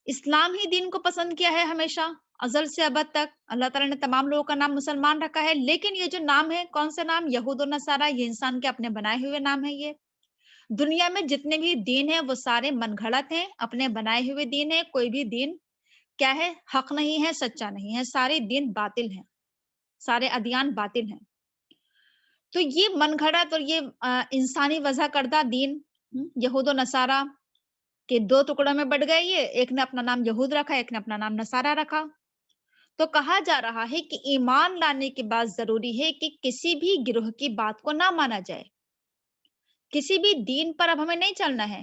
اسلام ہی دین کو پسند کیا ہے ہمیشہ، ازل سے ابد تک. اللہ تعالیٰ نے تمام لوگوں کا نام مسلمان رکھا ہے، لیکن یہ جو نام ہے، کون سے نام، یہود و نصارہ، یہ انسان کے اپنے بنائے ہوئے نام ہے. یہ دنیا میں جتنے بھی دین ہیں وہ سارے من گھڑت ہیں، اپنے بنائے ہوئے دین ہیں. کوئی بھی دین کیا ہے، حق نہیں ہے، سچا نہیں ہے. سارے دین باطل ہیں، سارے ادیان باطل ہیں. تو یہ من گھڑت اور یہ انسانی وضع کردہ دین، یہود و نصارہ کے دو ٹکڑوں میں بٹ گئے. یہ ایک نے اپنا نام یہود رکھا، ایک نے اپنا نام نصارہ رکھا. تو کہا جا رہا ہے کہ ایمان لانے کے بعد ضروری ہے کہ کسی بھی گروہ کی بات کو نہ مانا جائے. کسی بھی دین پر اب ہمیں نہیں چلنا ہے،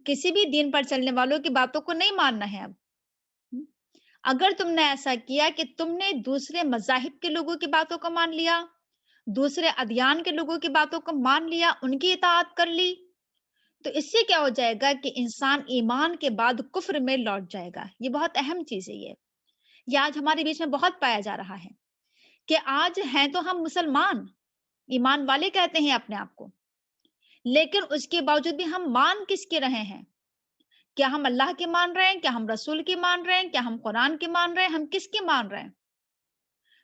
کسی بھی دین پر چلنے والوں کی باتوں کو نہیں ماننا ہے. اب اگر تم نے ایسا کیا کہ تم نے دوسرے مذاہب کے لوگوں کی باتوں کو مان لیا، دوسرے ادیان کے لوگوں کی باتوں کو مان لیا، ان کی اطاعت کر لی، تو اس سے کیا ہو جائے گا کہ انسان ایمان کے بعد کفر میں لوٹ جائے گا. یہ بہت اہم چیز ہے. یہ آج ہمارے بیچ میں بہت پایا جا رہا ہے کہ آج ہیں تو ہم مسلمان، ایمان والے کہتے ہیں اپنے آپ کو، لیکن اس کے باوجود بھی ہم مان کس کے رہے ہیں؟ کیا ہم اللہ کے مان رہے ہیں؟ کیا ہم رسول کے مان رہے ہیں؟ کیا ہم قرآن کے مان رہے ہیں؟ ہم کس کے مان رہے ہیں؟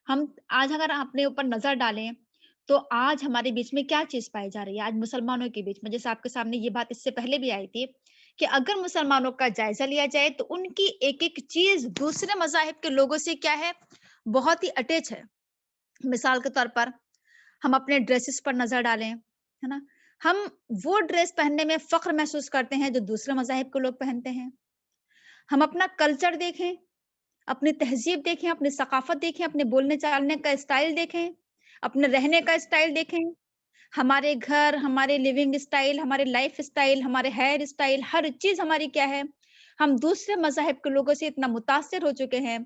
ہم آج اگر اپنے اوپر نظر ڈالیں تو آج ہمارے بیچ میں کیا چیز پائی جا رہی ہے؟ آج مسلمانوں کے بیچ میں، جیسے آپ کے سامنے یہ بات اس سے پہلے بھی آئی تھی کہ اگر مسلمانوں کا جائزہ لیا جائے تو ان کی ایک ایک چیز دوسرے مذاہب کے لوگوں سے کیا ہے، بہت ہی اٹیچ ہے. مثال کے طور پر ہم اپنے ڈریسز پر نظر ڈالیں، ہے نا، ہم وہ ڈریس پہننے میں فخر محسوس کرتے ہیں جو دوسرے مذاہب کے لوگ پہنتے ہیں. ہم اپنا کلچر دیکھیں، اپنی تہذیب دیکھیں، اپنی ثقافت دیکھیں، اپنے بولنے چالنے کا اسٹائل دیکھیں، اپنے رہنے کا اسٹائل دیکھیں، ہمارے گھر، ہمارے لیونگ اسٹائل، ہمارے لائف اسٹائل، ہمارے ہیئر اسٹائل، ہر چیز ہماری کیا ہے، ہم دوسرے مذاہب کے لوگوں سے اتنا متاثر ہو چکے ہیں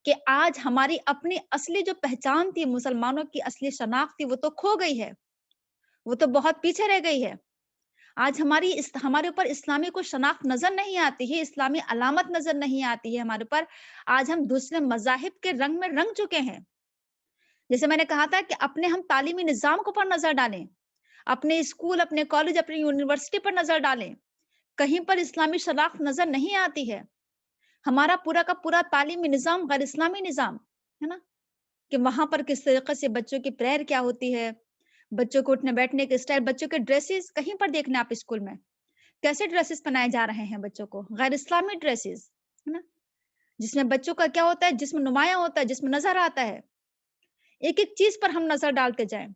کہ آج ہماری اپنی اصلی جو پہچان تھی، مسلمانوں کی اصلی شناخت تھی، وہ تو کھو گئی ہے، وہ تو بہت پیچھے رہ گئی ہے. آج ہمارے اوپر اسلامی کو شناخت نظر نہیں آتی ہے، اسلامی علامت نظر نہیں آتی ہے ہمارے اوپر. آج ہم دوسرے مذاہب کے رنگ میں رنگ چکے ہیں. جیسے میں نے کہا تھا کہ اپنے ہم تعلیمی نظام کو پر نظر ڈالیں، اپنے اسکول، اپنے کالج، اپنی یونیورسٹی پر نظر ڈالیں، کہیں پر اسلامی شناخت نظر نہیں آتی ہے. ہمارا پورا کا پورا تعلیمی نظام غیر اسلامی نظام ہے نا، کہ وہاں پر کس طریقے سے بچوں کی پریئر کیا ہوتی ہے، بچوں کو اٹھنے بیٹھنے کے اسٹائل، بچوں کے ڈریسز، کہیں پر دیکھنا آپ اسکول میں کیسے ڈریسز پہنائے جا رہے ہیں بچوں کو، غیر اسلامی ڈریسز، ہے نا، جس میں بچوں کا کیا ہوتا ہے، جسم نمایاں ہوتا ہے، جسم نظر آتا ہے. ایک ایک چیز پر ہم نظر ڈالتے جائیں.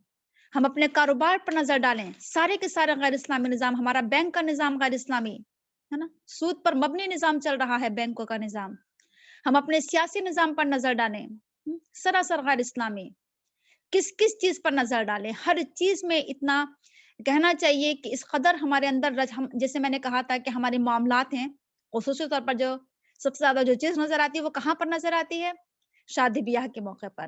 ہم اپنے کاروبار پر نظر ڈالیں، سارے کے سارے غیر اسلامی نظام. ہمارا بینک کا نظام غیر اسلامی ہے نا، سود پر مبنی نظام چل رہا ہے بینکوں کا نظام. ہم اپنے سیاسی نظام پر نظر ڈالیں، سراسر غیر اسلامی. کس کس چیز پر نظر ڈالیں، ہر چیز میں اتنا کہنا چاہیے کہ اس قدر ہمارے اندر جیسے میں نے کہا تھا کہ ہمارے معاملات ہیں، خصوصی طور پر جو سب سے زیادہ جو چیز نظر آتی ہے وہ کہاں پر نظر آتی ہے، شادی بیاہ کے موقع پر.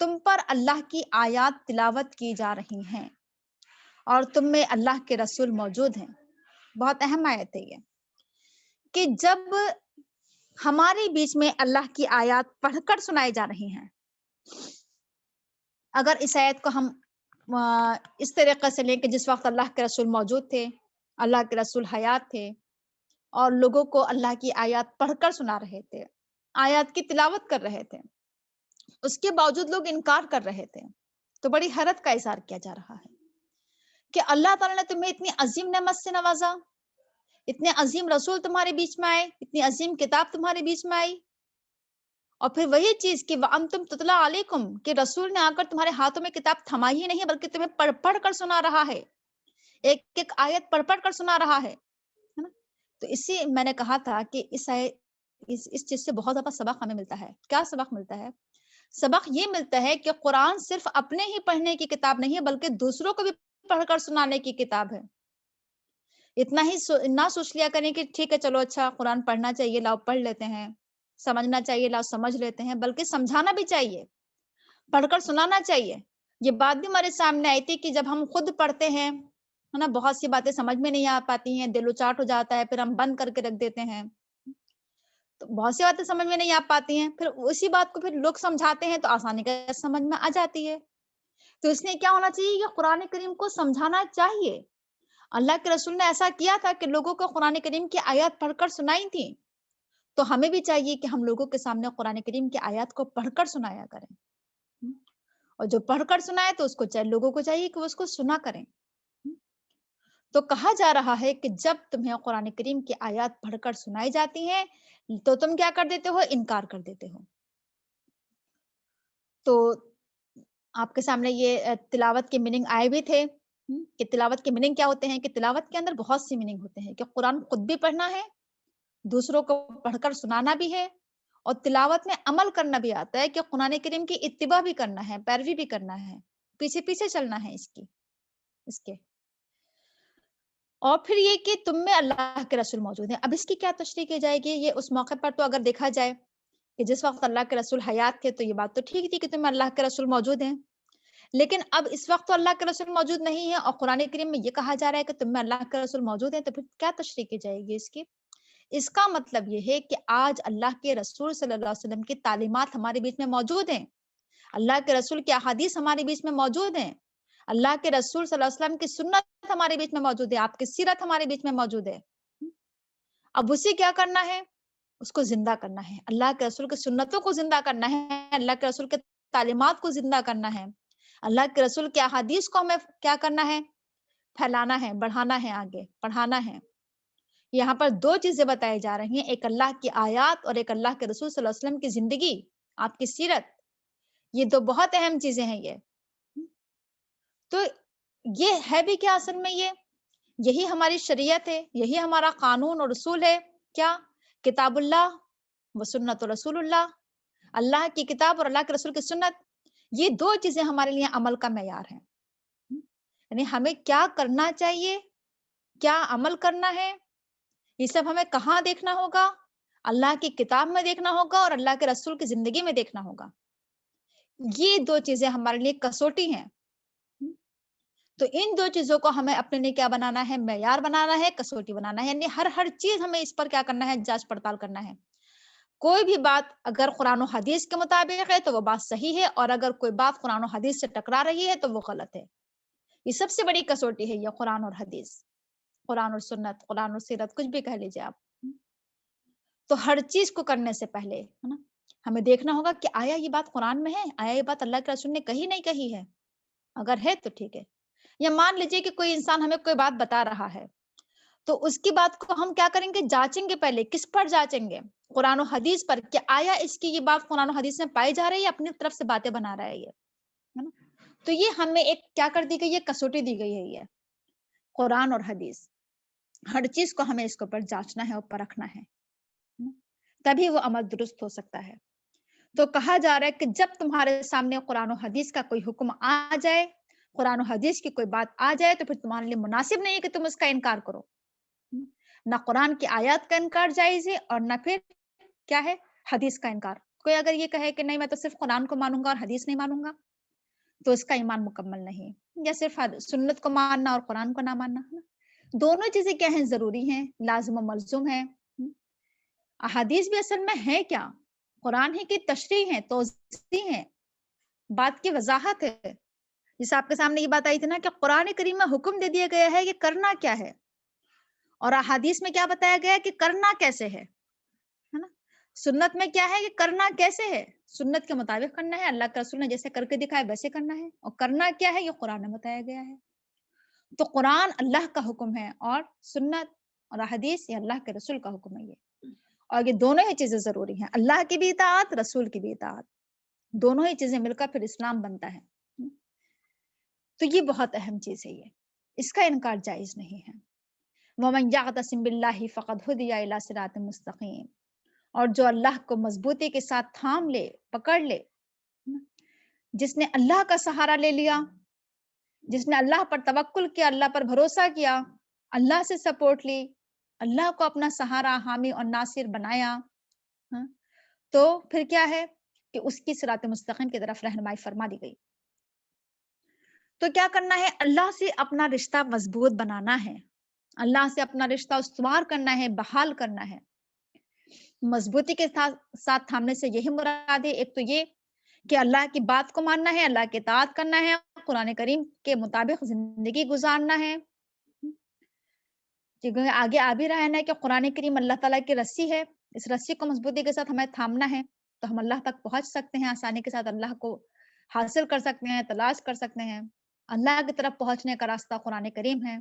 تم پر اللہ کی آیات تلاوت کی جا رہی ہیں اور تم میں اللہ کے رسول موجود ہیں. بہت اہم آیت ہے یہ کہ جب ہمارے بیچ میں اللہ کی آیات پڑھ کر سنائی جا رہی ہیں، اگر اس آیت کو ہم اس طریقے سے لیں کہ جس وقت اللہ کے رسول موجود تھے، اللہ کے رسول حیات تھے اور لوگوں کو اللہ کی آیات پڑھ کر سنا رہے تھے، آیات کی تلاوت کر رہے تھے، اس کے باوجود لوگ انکار کر رہے تھے، تو بڑی حیرت کا اظہار کیا جا رہا ہے کہ اللہ تعالیٰ نے تمہیں اتنی عظیم نعمت سے نوازا، اتنے عظیم رسول تمہارے بیچ میں آئے، اتنی عظیم کتاب تمہارے بیچ میں آئی، اور پھر وہی چیز کہ وَأَنْتُمْ تُتْلَىٰ عَلَيْكُمْ کہ رسول نے آ کر تمہارے ہاتھوں میں کتاب تھمائی ہی نہیں بلکہ تمہیں پڑھ پڑھ کر سنا رہا ہے، ایک ایک آیت پڑھ پڑھ کر سنا رہا ہے نا؟ تو اسی میں نے کہا تھا کہ اس چیز سے بہت زیادہ سبق ہمیں ملتا ہے. کیا سبق ملتا ہے؟ سبق یہ ملتا ہے کہ قرآن صرف اپنے ہی پڑھنے کی کتاب نہیں ہے بلکہ دوسروں کو بھی پڑھ کر سنانے کی کتاب ہے. اتنا ہی نہ سوچ لیا کریں کہ ٹھیک ہے چلو اچھا قرآن پڑھنا چاہیے، لاؤ پڑھ لیتے ہیں، سمجھنا چاہیے، لاؤ سمجھ لیتے ہیں، بلکہ سمجھانا بھی چاہیے، پڑھ کر سنانا چاہیے. یہ بات بھی ہمارے سامنے آئی تھی کہ جب ہم خود پڑھتے ہیں ہے نا، بہت سی باتیں سمجھ میں نہیں آ پاتی ہیں، دل اچاٹ ہو جاتا ہے، پھر ہم بند کر کے رکھ دیتے ہیں، تو بہت سی باتیں سمجھ میں نہیں آ پاتی ہیں، پھر اسی بات کو پھر لوگ سمجھاتے ہیں تو آسانی کے سمجھ میں آ جاتی ہے. تو اس لیے کیا ہونا چاہیے کہ قرآن کریم کو سمجھانا چاہیے. اللہ کے رسول نے ایسا کیا تھا کہ لوگوں کو قرآن کریم کی آیات پڑھ کر سنائی تھی، تو ہمیں بھی چاہیے کہ ہم لوگوں کے سامنے قرآن کریم کی آیات کو پڑھ کر سنایا کریں، اور جو پڑھ کر سنائے تو اس کو لوگوں کو چاہیے کہ وہ اس کو سنا کریں. تو کہا جا رہا ہے کہ جب تمہیں قرآن کریم کی آیات پڑھ کر سنائی جاتی ہیں تو تم کیا کر دیتے ہو؟ انکار کر دیتے ہو. تو آپ کے سامنے یہ تلاوت کے میننگ آئے بھی تھے کہ تلاوت کے میننگ کیا ہوتے ہیں، کہ تلاوت کے اندر بہت سی میننگ ہوتے ہیں، کہ قرآن خود بھی پڑھنا ہے، دوسروں کو پڑھ کر سنانا بھی ہے، اور تلاوت میں عمل کرنا بھی آتا ہے کہ قرآن کریم کی اتباع بھی کرنا ہے، پیروی بھی کرنا ہے، پیچھے پیچھے چلنا ہے اس کے. اور پھر یہ کہ تم میں اللہ کے رسول موجود ہیں. اب اس کی کیا تشریح کی جائے گی؟ یہ اس موقع پر تو اگر دیکھا جائے کہ جس وقت اللہ کے رسول حیات تھے تو یہ بات تو ٹھیک تھی کہ تم میں اللہ کے رسول موجود ہیں، لیکن اب اس وقت تو اللہ کے رسول موجود نہیں ہے اور قرآن کریم میں یہ کہا جا رہا ہے کہ تم میں اللہ کے رسول موجود ہیں، تو پھر کیا تشریح کی جائے گی اس کی؟ اس کا مطلب یہ ہے کہ آج اللہ کے رسول صلی اللہ علیہ وسلم کی تعلیمات ہمارے بیچ میں موجود ہیں، اللہ کے رسول کی احادیث ہمارے بیچ میں موجود ہیں، اللہ کے رسول صلی اللہ علیہ وسلم کی سنت ہمارے بیچ میں موجود ہے، آپ کی سیرت ہمارے بیچ میں موجود ہے. اب اسے کیا کرنا ہے؟ اس کو زندہ کرنا ہے، اللہ کے رسول کی سنتوں کو زندہ کرنا ہے، اللہ کے رسول کے تعلیمات کو زندہ کرنا ہے، اللہ کے رسول کے احادیث کو ہمیں کیا کرنا ہے؟ پھیلانا ہے، بڑھانا ہے، آگے پڑھانا ہے. یہاں پر دو چیزیں بتائی جا رہی ہیں، ایک اللہ کی آیات اور ایک اللہ کے رسول صلی اللہ علیہ وسلم کی زندگی، آپ کی سیرت. یہ دو بہت اہم چیزیں ہیں. یہ تو یہ ہے بھی کیا اصل میں؟ یہی ہماری شریعت ہے، یہی ہمارا قانون اور اصول ہے. کیا؟ کتاب اللہ و سنت رسول اللہ، اللہ کی کتاب اور اللہ کے رسول کی سنت. یہ دو چیزیں ہمارے لیے عمل کا معیار ہے، یعنی ہمیں کیا کرنا چاہیے، کیا عمل کرنا ہے، یہ سب ہمیں کہاں دیکھنا ہوگا؟ اللہ کی کتاب میں دیکھنا ہوگا اور اللہ کے رسول کی زندگی میں دیکھنا ہوگا. یہ دو چیزیں ہمارے لیے کسوٹی ہیں. تو ان دو چیزوں کو ہمیں اپنے لیے کیا بنانا ہے؟ معیار بنانا ہے، کسوٹی بنانا ہے. یعنی ہر چیز ہمیں اس پر کیا کرنا ہے؟ جانچ پڑتال کرنا ہے. کوئی بھی بات اگر قرآن و حدیث کے مطابق ہے تو وہ بات صحیح ہے، اور اگر کوئی بات قرآن و حدیث سے ٹکرا رہی ہے تو وہ غلط ہے. یہ سب سے بڑی کسوٹی ہے، یہ قرآن اور حدیث، قرآن اور سنت، قرآن اور سیرت، کچھ بھی کہہ لیجیے آپ. تو ہر چیز کو کرنے سے پہلے ہے نا ہمیں دیکھنا ہوگا کہ آیا یہ بات قرآن میں ہے، آیا یہ بات اللہ کے رسول نے کہی نہیں کہی ہے. اگر ہے تو ٹھیک ہے. یا مان لیجیے کہ کوئی انسان ہمیں کوئی بات بتا رہا ہے تو اس کی بات کو ہم کیا کریں گے؟ جانچیں گے. پہلے کس پر جانچیں گے؟ قرآن و حدیث پر، کہ آیا اس کی یہ بات قرآن و حدیث میں پائی جا رہی ہے، اپنی طرف سے باتیں بنا رہا ہے یہ، ہے نا. تو یہ ہمیں ایک کیا کر دی گئی ہے؟ کسوٹی دی گئی ہے. یہ قرآن اور حدیث، ہر چیز کو ہمیں اس کے اوپر جانچنا ہے اور پرکھنا ہے، تبھی وہ عمل درست ہو سکتا ہے. تو کہا جا رہا ہے کہ جب تمہارے سامنے قرآن و حدیث کا کوئی حکم آ جائے، قرآن و حدیث کی کوئی بات آ جائے، تو پھر تمہارے لیے مناسب نہیں ہے کہ تم اس کا انکار کرو. نہ قرآن کی آیات کا انکار جائز ہے اور نہ پھر کیا ہے؟ حدیث کا انکار. کوئی اگر یہ کہے کہ نہیں میں تو صرف قرآن کو مانوں گا اور حدیث نہیں مانوں گا تو اس کا ایمان مکمل نہیں. یا صرف سنت کو ماننا اور قرآن کو نہ ماننا. دونوں چیزیں کیا ہیں؟ ضروری ہیں، لازم و ملزوم ہیں. احادیث بھی اصل میں ہے کیا؟ قرآن ہی کی تشریح ہے، توضیح ہے، بات کی وضاحت ہے. جیسے آپ کے سامنے یہ بات آئی تھی نا کہ قرآن کریم میں حکم دے دیا گیا ہے کہ کرنا کیا ہے، اور احادیث میں کیا بتایا گیا ہے کہ کرنا کیسے ہے نا. سنت میں کیا ہے کہ کرنا کیسے ہے، سنت کے مطابق کرنا ہے، اللہ کے رسول نے جیسے کر کے دکھایا ویسے کرنا ہے. اور کرنا کیا ہے یہ قرآن میں بتایا گیا ہے. تو قرآن اللہ کا حکم ہے اور سنت اور احادیث یہ اللہ کے رسول کا حکم ہے. اور یہ دونوں ہی چیزیں ضروری ہیں، اللہ کی بھی اطاعت، رسول کی بھی اطاعت، دونوں ہی چیزیں مل کر پھر اسلام بنتا ہے. تو یہ بہت اہم چیز ہے، یہ اس کا انکار جائز نہیں ہے. وَمَن يَعْتَصِم بِاللَّهِ فَقَدْ هُدِيَ إِلَىٰ صِرَاطٍ مُسْتَقِيمٍ. اور جو اللہ کو مضبوطی کے ساتھ تھام لے، پکڑ لے، جس نے اللہ کا سہارا لے لیا، جس نے اللہ پر توکل کیا، اللہ پر بھروسہ کیا، اللہ سے سپورٹ لی، اللہ کو اپنا سہارا، حامی اور ناصر بنایا، تو پھر کیا ہے کہ اس کی صراط مستقیم کی طرف رہنمائی فرما دی گئی. تو کیا کرنا ہے؟ اللہ سے اپنا رشتہ مضبوط بنانا ہے، اللہ سے اپنا رشتہ استوار کرنا ہے، بحال کرنا ہے. مضبوطی کے ساتھ تھامنے سے یہی مراد ہے، ایک تو یہ کہ اللہ کی بات کو ماننا ہے، اللہ کی اطاعت کرنا ہے، قرآن کریم کے مطابق زندگی گزارنا ہے. کیونکہ آگے آ بھی رہا ہے کہ قرآن کریم اللہ تعالیٰ کی رسی ہے، اس رسی کو مضبوطی کے ساتھ ہمیں تھامنا ہے تو ہم اللہ تک پہنچ سکتے ہیں، آسانی کے ساتھ اللہ کو حاصل کر سکتے ہیں، تلاش کر سکتے ہیں. اللہ کی طرف پہنچنے کا راستہ قرآن کریم ہے.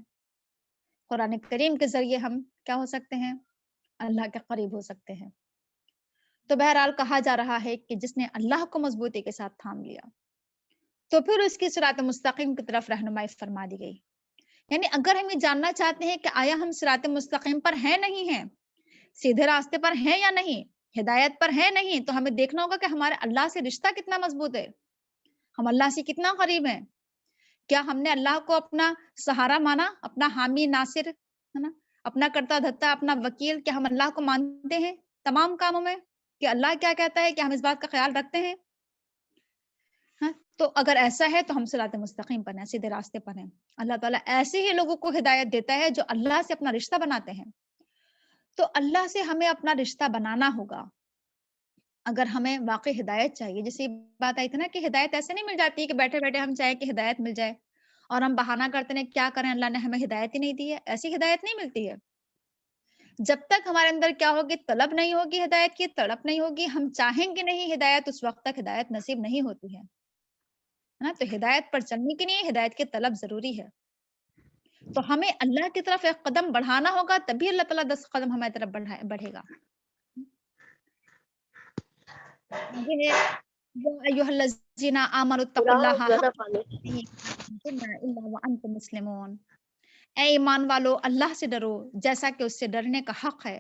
قرآن کریم کے ذریعے ہم کیا ہو سکتے ہیں؟ اللہ کے قریب ہو سکتے ہیں. تو بہرحال کہا جا رہا ہے کہ جس نے اللہ کو مضبوطی کے ساتھ تھام لیا تو پھر اس کی صراط مستقیم کی طرف رہنمائی فرما دی گئی. یعنی اگر ہم یہ جاننا چاہتے ہیں کہ آیا ہم صراط مستقیم پر ہیں نہیں ہیں، سیدھے راستے پر ہیں یا نہیں، ہدایت پر ہیں نہیں، تو ہمیں دیکھنا ہوگا کہ ہمارے اللہ سے رشتہ کتنا مضبوط ہے، ہم اللہ سے کتنا قریب ہیں. کیا ہم نے اللہ کو اپنا سہارا مانا، اپنا حامی ناصر ہے نا، اپنا کرتا دھتا، اپنا وکیل؟ کیا ہم اللہ کو مانتے ہیں تمام کاموں میں کہ اللہ کیا کہتا ہے، کہ ہم اس بات کا خیال رکھتے ہیں؟ تو اگر ایسا ہے تو ہم صراط مستقیم پر ہیں، سیدھے راستے پر ہیں. اللہ تعالیٰ ایسے ہی لوگوں کو ہدایت دیتا ہے جو اللہ سے اپنا رشتہ بناتے ہیں. تو اللہ سے ہمیں اپنا رشتہ بنانا ہوگا اگر ہمیں واقعی ہدایت چاہیے. جیسے یہ بات آئی تھی نا کہ ہدایت ایسے نہیں مل جاتی کہ بیٹھے بیٹھے ہم چاہیں کہ ہدایت مل جائے اور ہم بہانہ کرتے ہیں کیا کریں، اللہ نے ہمیں ہدایت ہی نہیں دی ہے. ایسی ہدایت نہیں ملتی ہے. جب تک ہمارے اندر کیا ہوگی؟ طلب نہیں ہوگی ہدایت کی، تڑپ نہیں ہوگی، ہم چاہیں گے نہیں ہدایت، اس وقت تک ہدایت نصیب نہیں ہوتی ہے نا. تو ہدایت پر چلنے کے لیے ہدایت کی طلب ضروری ہے. تو ہمیں اللہ کی طرف ایک قدم بڑھانا ہوگا، تبھی اللہ تعالیٰ 10 قدم ہماری طرف بڑھے گا. یہ یا ایھا الذین آمنوا اتقوا اللہ زیادہ حق پانی. تقاته الا وانتم مسلمون. اے ایمان والو اللہ سے ڈرو جیسا کہ اس سے ڈرنے کا حق ہے،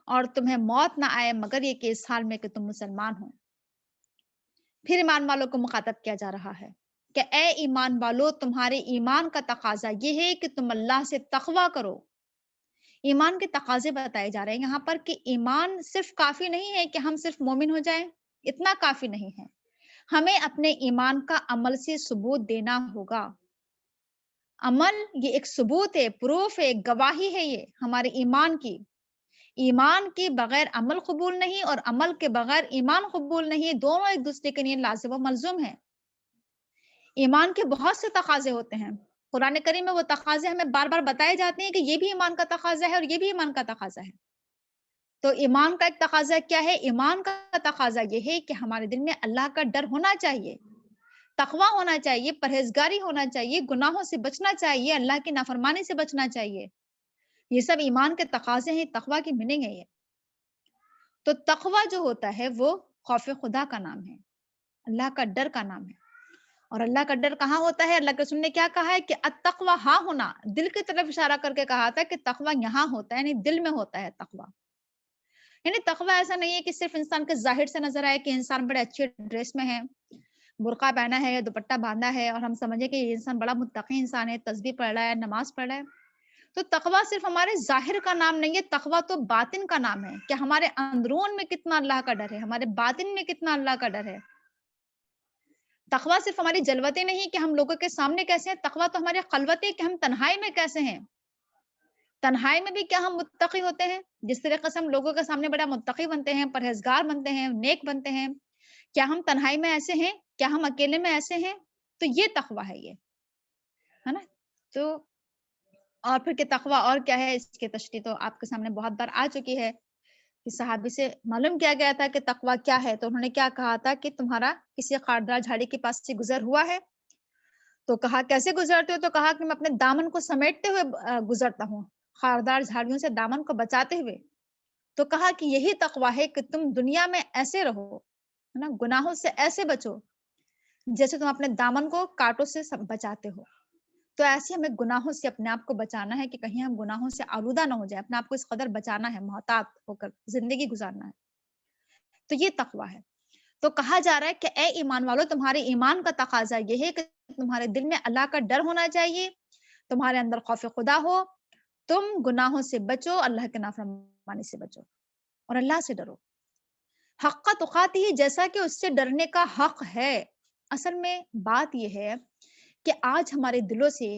اور تمہیں موت نہ آئے مگر یہ کہ اس حال میں کہ تم مسلمان ہو. پھر ایمان والوں کو مخاطب کیا جا رہا ہے کہ اے ایمان والو، تمہارے ایمان کا تقاضا یہ ہے کہ تم اللہ سے تقوی کرو. ایمان کے تقاضے بتائے جا رہے ہیں یہاں پر کہ ایمان صرف کافی نہیں ہے کہ ہم صرف مومن ہو جائیں، اتنا کافی نہیں ہے. ہمیں اپنے ایمان کا عمل سے ثبوت دینا ہوگا. عمل یہ ایک ثبوت ہے، پروف ہے، ایک گواہی ہے یہ ہمارے ایمان کی. ایمان کے بغیر عمل قبول نہیں اور عمل کے بغیر ایمان قبول نہیں. دونوں ایک دوسرے کے لیے لازم و ملزوم ہیں. ایمان کے بہت سے تقاضے ہوتے ہیں. قرآن کریم میں وہ تقاضے ہمیں بار بار بتائے جاتے ہیں کہ یہ بھی ایمان کا تقاضا ہے اور یہ بھی ایمان کا تقاضا ہے. تو ایمان کا ایک تقاضا کیا ہے؟ ایمان کا تقاضا یہ ہے کہ ہمارے دل میں اللہ کا ڈر ہونا چاہیے، تقوی ہونا چاہیے، پرہیزگاری ہونا چاہیے، گناہوں سے بچنا چاہیے، اللہ کی نافرمانی سے بچنا چاہیے. یہ سب ایمان کے تقاضے ہیں، تقوی کی میننگ ہے یہ. تو تقوی جو ہوتا ہے وہ خوف خدا کا نام ہے، اللہ کا ڈر کا نام ہے. اور اللہ کا ڈر کہاں ہوتا ہے؟ اللہ کے رسول نے کیا کہا ہے کہ التقوی ہاں ہونا، دل کی طرف اشارہ کر کے کہا تھا کہ تقوی یہاں ہوتا ہے، یعنی دل میں ہوتا ہے تقوی. یعنی تقوی ایسا نہیں ہے کہ صرف انسان کے ظاہر سے نظر آئے کہ انسان بڑے اچھے ڈریس میں ہے، برقع پہنا ہے، دوپٹہ باندھا ہے، اور ہم سمجھے کہ یہ انسان بڑا متقی انسان ہے، تسبیح پڑھ رہا ہے، نماز پڑھ رہا ہے. تو تقوی صرف ہمارے ظاہر کا نام نہیں ہے، تقوی تو باطن کا نام ہے کہ ہمارے اندرون میں کتنا اللہ کا ڈر ہے، ہمارے باطن میں کتنا اللہ کا ڈر ہے۔ تقوی صرف ہماری جلوتیں نہیں کہ ہم لوگوں کے سامنے کیسے ہیں، تقوی تو ہمارے خلوتیں کہ ہم تنہائی میں کیسے ہیں، تنہائی میں بھی کیا ہم متقی ہوتے ہیں، جس طریقے سے ہم لوگوں کے سامنے بڑا متقی بنتے ہیں، پرہیزگار بنتے ہیں، نیک بنتے ہیں، کیا ہم تنہائی میں ایسے ہیں، کیا ہم اکیلے میں ایسے ہیں؟ تو یہ تقوی ہے، یہ ہے نا۔ تو اور پھر کہ تقوی اور کیا ہے، اس کی تشریح تو آپ کے سامنے بہت بار آ چکی ہے کہ صحابی سے معلوم کیا گیا تھا کہ تقوی کیا ہے، تو انہوں نے کیا کہا تھا کہ تمہارا کسی خاردار جھاڑی کے پاس سے گزر ہوا ہے، تو کہا کیسے گزرتے ہو، تو کہا کہ میں اپنے دامن کو سمیٹتے ہوئے گزرتا ہوں، خاردار جھاڑیوں سے دامن کو بچاتے ہوئے۔ تو کہا کہ یہی تقوی ہے کہ تم دنیا میں ایسے رہو، ہے نا، گناہوں سے ایسے بچو جیسے تم اپنے دامن کو کانٹوں سے بچاتے ہو۔ تو ایسے ہمیں گناہوں سے اپنے آپ کو بچانا ہے کہ کہیں ہم گناہوں سے آلودہ نہ ہو جائے، اپنے آپ کو اس قدر بچانا ہے، محتاط ہو کر زندگی گزارنا ہے۔ تو یہ تقوی ہے۔ تو کہا جا رہا ہے کہ اے ایمان والو، تمہارے ایمان کا تقاضا یہ ہے کہ تمہارے دل میں اللہ کا ڈر ہونا چاہیے، تمہارے اندر خوف خدا ہو، تم گناہوں سے بچو، اللہ کے نافرمانی سے بچو اور اللہ سے ڈرو حق تقاتی ہی، جیسا کہ اس سے ڈرنے کا حق ہے۔ اصل میں بات یہ ہے کہ آج ہمارے دلوں سے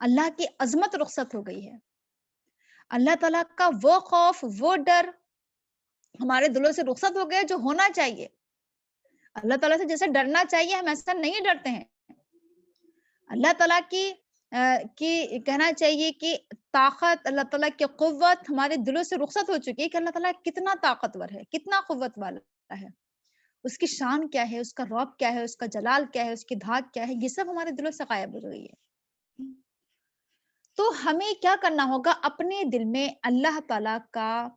اللہ کی عظمت رخصت ہو گئی ہے، اللہ تعالیٰ کا وہ خوف، وہ ڈر ہمارے دلوں سے رخصت ہو گیا جو ہونا چاہیے۔ اللہ تعالیٰ سے جیسے ڈرنا چاہیے ہم ایسا نہیں ڈرتے ہیں۔ اللہ تعالیٰ کی کہنا چاہیے کہ طاقت، اللہ تعالیٰ کی قوت ہمارے دلوں سے رخصت ہو چکی ہے کہ اللہ تعالیٰ کتنا طاقتور ہے، کتنا قوت والا ہے، اس کی شان کیا ہے، اس کا رعب کیا ہے، اس کا جلال کیا ہے، اس کی دھاک کیا ہے، یہ سب ہمارے دلوں سے غائب ہو گئی ہے۔ تو ہمیں کیا کرنا ہوگا، اپنے دل میں اللہ تعالیٰ کا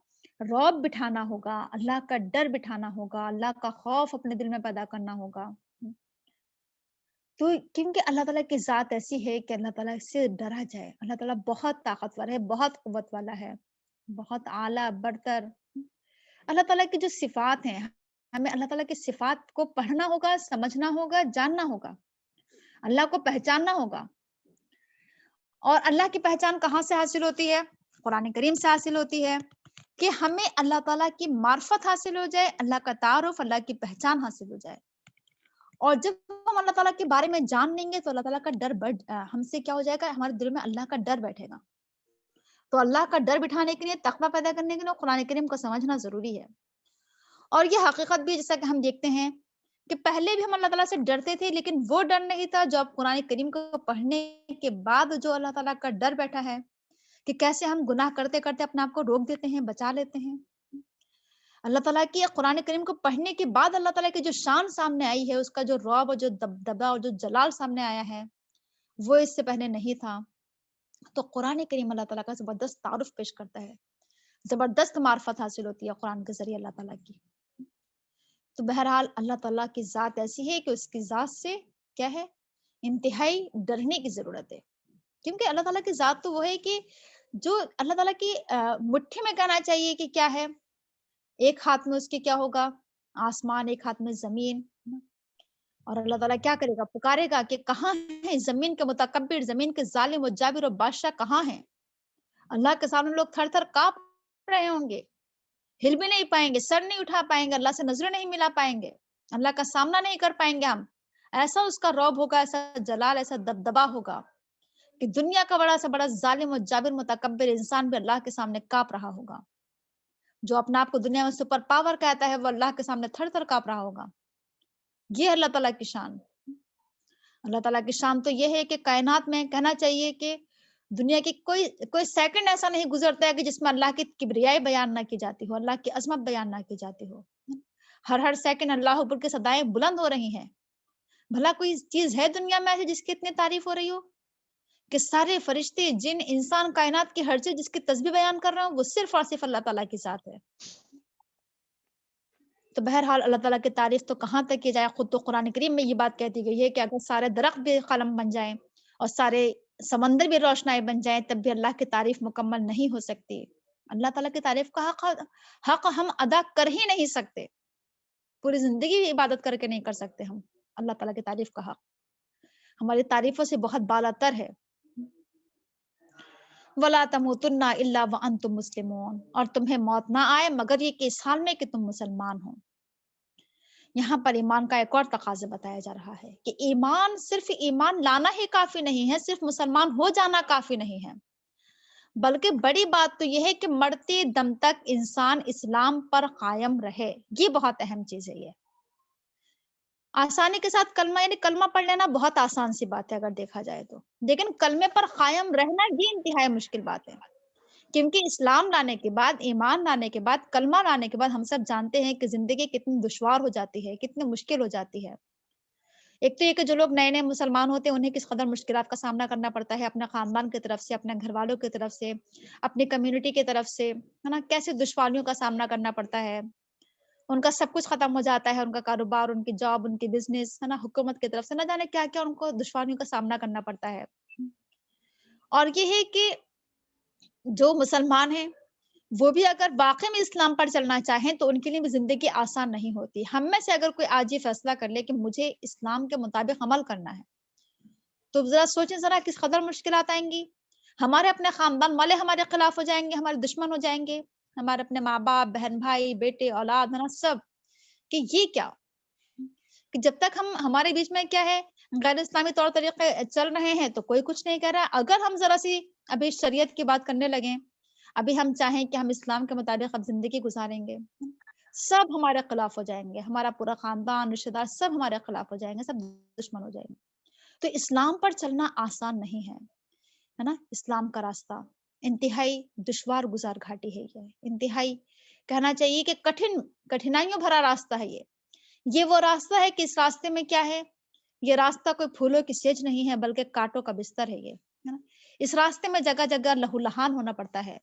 رعب بٹھانا ہوگا، اللہ کا ڈر بٹھانا ہوگا، اللہ کا خوف اپنے دل میں پیدا کرنا ہوگا۔ تو کیونکہ اللہ تعالیٰ کی ذات ایسی ہے کہ اللہ تعالیٰ سے ڈرا جائے، اللہ تعالیٰ بہت طاقتور ہے، بہت قوت والا ہے، بہت اعلیٰ برتر۔ اللہ تعالیٰ کی جو صفات ہیں، ہمیں اللہ تعالیٰ کی صفات کو پڑھنا ہوگا، سمجھنا ہوگا، جاننا ہوگا، اللہ کو پہچاننا ہوگا۔ اور اللہ کی پہچان کہاں سے حاصل ہوتی ہے؟ قرآن کریم سے حاصل ہوتی ہے کہ ہمیں اللہ تعالیٰ کی معرفت حاصل ہو جائے، اللہ کا تعارف، اللہ کی پہچان حاصل ہو جائے۔ اور جب ہم اللہ تعالیٰ کے بارے میں جان لیں گے تو اللہ تعالیٰ کا ڈر ہم سے کیا ہو جائے گا، ہمارے دل میں اللہ کا ڈر بیٹھے گا۔ تو اللہ کا ڈر بٹھانے کے لیے، تقویٰ پیدا کرنے کے لیے قرآن کریم کو سمجھنا ضروری ہے۔ اور یہ حقیقت بھی جیسا کہ ہم دیکھتے ہیں کہ پہلے بھی ہم اللہ تعالیٰ سے ڈرتے تھے، لیکن وہ ڈر نہیں تھا جو اب قرآن کریم کو پڑھنے کے بعد جو اللہ تعالیٰ کا ڈر بیٹھا ہے کہ کیسے ہم گناہ کرتے کرتے اپنے آپ کو روک دیتے ہیں، بچا لیتے ہیں۔ اللہ تعالیٰ کی قرآن کریم کو پڑھنے کے بعد اللہ تعالیٰ کی جو شان سامنے آئی ہے، اس کا جو رعب اور جو دبدبا اور جو جلال سامنے آیا ہے، وہ اس سے پہلے نہیں تھا۔ تو قرآن کریم اللہ تعالیٰ کا زبردست تعارف پیش کرتا ہے، زبردست معرفت حاصل ہوتی ہے قرآن کے ذریعے اللہ تعالیٰ کی۔ تو بہرحال اللہ تعالیٰ کی ذات ایسی ہے کہ اس کی ذات سے کیا ہے، انتہائی ڈرنے کی ضرورت ہے، کیونکہ اللہ تعالیٰ کی ذات تو وہ ہے کہ جو اللہ تعالیٰ کی مٹھی میں کہنا چاہیے کہ کیا ہے، ایک ہاتھ میں اس کے کیا ہوگا، آسمان، ایک ہاتھ میں زمین۔ اور اللہ تعالیٰ کیا کرے گا، پکارے گا کہ کہاں ہے زمین کے متکبر، زمین کے ظالم و جابر و بادشاہ کہاں ہیں؟ اللہ کے سامنے لوگ تھر تھر کانپ رہے ہوں گے، ہل بھی نہیں پائیں گے، سر نہیں اٹھا پائیں گے، اللہ سے نظریں نہیں ملا پائیں گے، اللہ کا سامنا نہیں کر پائیں گے ہم۔ ایسا اس کا رعب ہوگا، ایسا جلال، ایسا دبدبا ہوگا کہ دنیا کا بڑا سے بڑا ظالم و جابر متکبر انسان بھی اللہ کے سامنے کانپ رہا ہوگا۔ جو اپنا آپ کو دنیا میں سپر پاور کہتا ہے، وہ اللہ کے سامنے تھر تھر کانپ رہا ہوگا۔ یہ اللہ تعالیٰ کی شان۔ اللہ تعالیٰ کی شان تو یہ ہے کہ کائنات میں کہنا چاہیے کہ دنیا کی کوئی سیکنڈ ایسا نہیں گزرتا ہے کہ جس میں اللہ کی کبریائی بیان نہ کی جاتی ہو، اللہ کی عظمت بیان نہ کی جاتی ہو۔ ہر سیکنڈ اللہ اوپر کی صدائیں بلند ہو رہی ہیں۔ بھلا کوئی چیز ہے دنیا میں ایسی جس کی اتنی تعریف ہو رہی ہو کہ سارے فرشتے، جن، انسان، کائنات کی ہر چیز جس کی تسبیح بیان کر رہے ہوں، وہ صرف اور صرف اللہ تعالیٰ کی ذات ہے۔ تو بہرحال اللہ تعالیٰ کی تعریف تو کہاں تک کی جائے، خود تو قرآن کریم میں یہ بات کہتی گئی ہے کہ اگر سارے درخت بھی قلم بن جائیں اور سارے سمندر بھی روشنائی بن جائیں، تب بھی اللہ کی تعریف مکمل نہیں ہو سکتی۔ اللہ تعالیٰ کی تعریف کا حق ہم ادا کر ہی نہیں سکتے، پوری زندگی بھی عبادت کر کے نہیں کر سکتے ہم اللہ تعالیٰ کی تعریف کا حق۔ ہماری تعریفوں سے بہت بالا تر ہے۔ وَلَا تَمُوتُنَّ إِلَّا وَأَنْتُمْ مُسْلِمُونَ، اور تمہیں موت نہ آئے مگر یہ کہ اس حال میں کہ تم مسلمان ہو۔ یہاں پر ایمان کا ایک اور تقاضا بتایا جا رہا ہے کہ ایمان صرف ایمان لانا ہی کافی نہیں ہے، صرف مسلمان ہو جانا کافی نہیں ہے، بلکہ بڑی بات تو یہ ہے کہ مرتے دم تک انسان اسلام پر قائم رہے۔ یہ بہت اہم چیز ہے۔ یہ آسانی کے ساتھ کلمہ، یعنی کلمہ پڑھ لینا بہت آسان سی بات ہے اگر دیکھا جائے تو، لیکن کلمے پر قائم رہنا یہ انتہائی مشکل بات ہے، کیونکہ اسلام لانے کے بعد، ایمان لانے کے بعد، کلمہ لانے کے بعد ہم سب جانتے ہیں کہ زندگی کتنی دشوار ہو جاتی ہے، کتنی مشکل ہو جاتی ہے۔ ایک تو یہ کہ جو لوگ نئے نئے مسلمان ہوتے ہیں انہیں کس قدر مشکلات کا سامنا کرنا پڑتا ہے، اپنے خاندان کی طرف سے، اپنے گھر والوں کی طرف سے، اپنی کمیونٹی کی طرف سے، ہے نا، کیسے دشواریوں کا سامنا کرنا پڑتا ہے۔ ان کا سب کچھ ختم ہو جاتا ہے، ان کا کاروبار، ان کی جاب، ان کی بزنس، ہے نا، حکومت کی طرف سے نہ جانے کیا کیا ان کو دشواریوں کا سامنا کرنا پڑتا ہے۔ اور یہ ہے کہ جو مسلمان ہیں وہ بھی اگر واقعی میں اسلام پر چلنا چاہیں تو ان کے لیے بھی زندگی آسان نہیں ہوتی۔ ہم میں سے اگر کوئی آج یہ فیصلہ کر لے کہ مجھے اسلام کے مطابق عمل کرنا ہے تو ذرا سوچیں، ذرا کس قدر مشکلات آئیں گی۔ ہمارے اپنے خاندان والے ہمارے خلاف ہو جائیں گے، ہمارے دشمن ہو جائیں گے، ہمارے اپنے ماں باپ، بہن بھائی، بیٹے، اولاد، ہے نا، سب، کہ یہ کیا، کہ جب تک ہم ہمارے بیچ میں کیا ہے غیر اسلامی طور طریقے چل رہے ہیں تو کوئی کچھ نہیں کہہ رہا۔ اگر ہم ذرا سی ابھی شریعت کی بات کرنے لگیں، ابھی ہم چاہیں کہ ہم اسلام کے مطابق اب زندگی گزاریں گے، سب ہمارے خلاف ہو جائیں گے، ہمارا پورا خاندان، رشتہ دار سب ہمارے خلاف ہو جائیں گے، سب دشمن ہو جائیں گے۔ تو اسلام پر چلنا آسان نہیں ہے نا۔ اسلام کا راستہ انتہائی دشوار گزار گھاٹی ہے، یہ انتہائی کہنا چاہیے کہ کٹھنائیوں بھرا راستہ ہے۔ یہ وہ راستہ ہے کہ اس راستے میں کیا ہے، یہ راستہ کوئی پھولوں کی سیج نہیں ہے بلکہ کانٹوں کا بستر ہے۔ یہ اس راستے میں جگہ جگہ لہو لہان ہونا پڑتا ہے،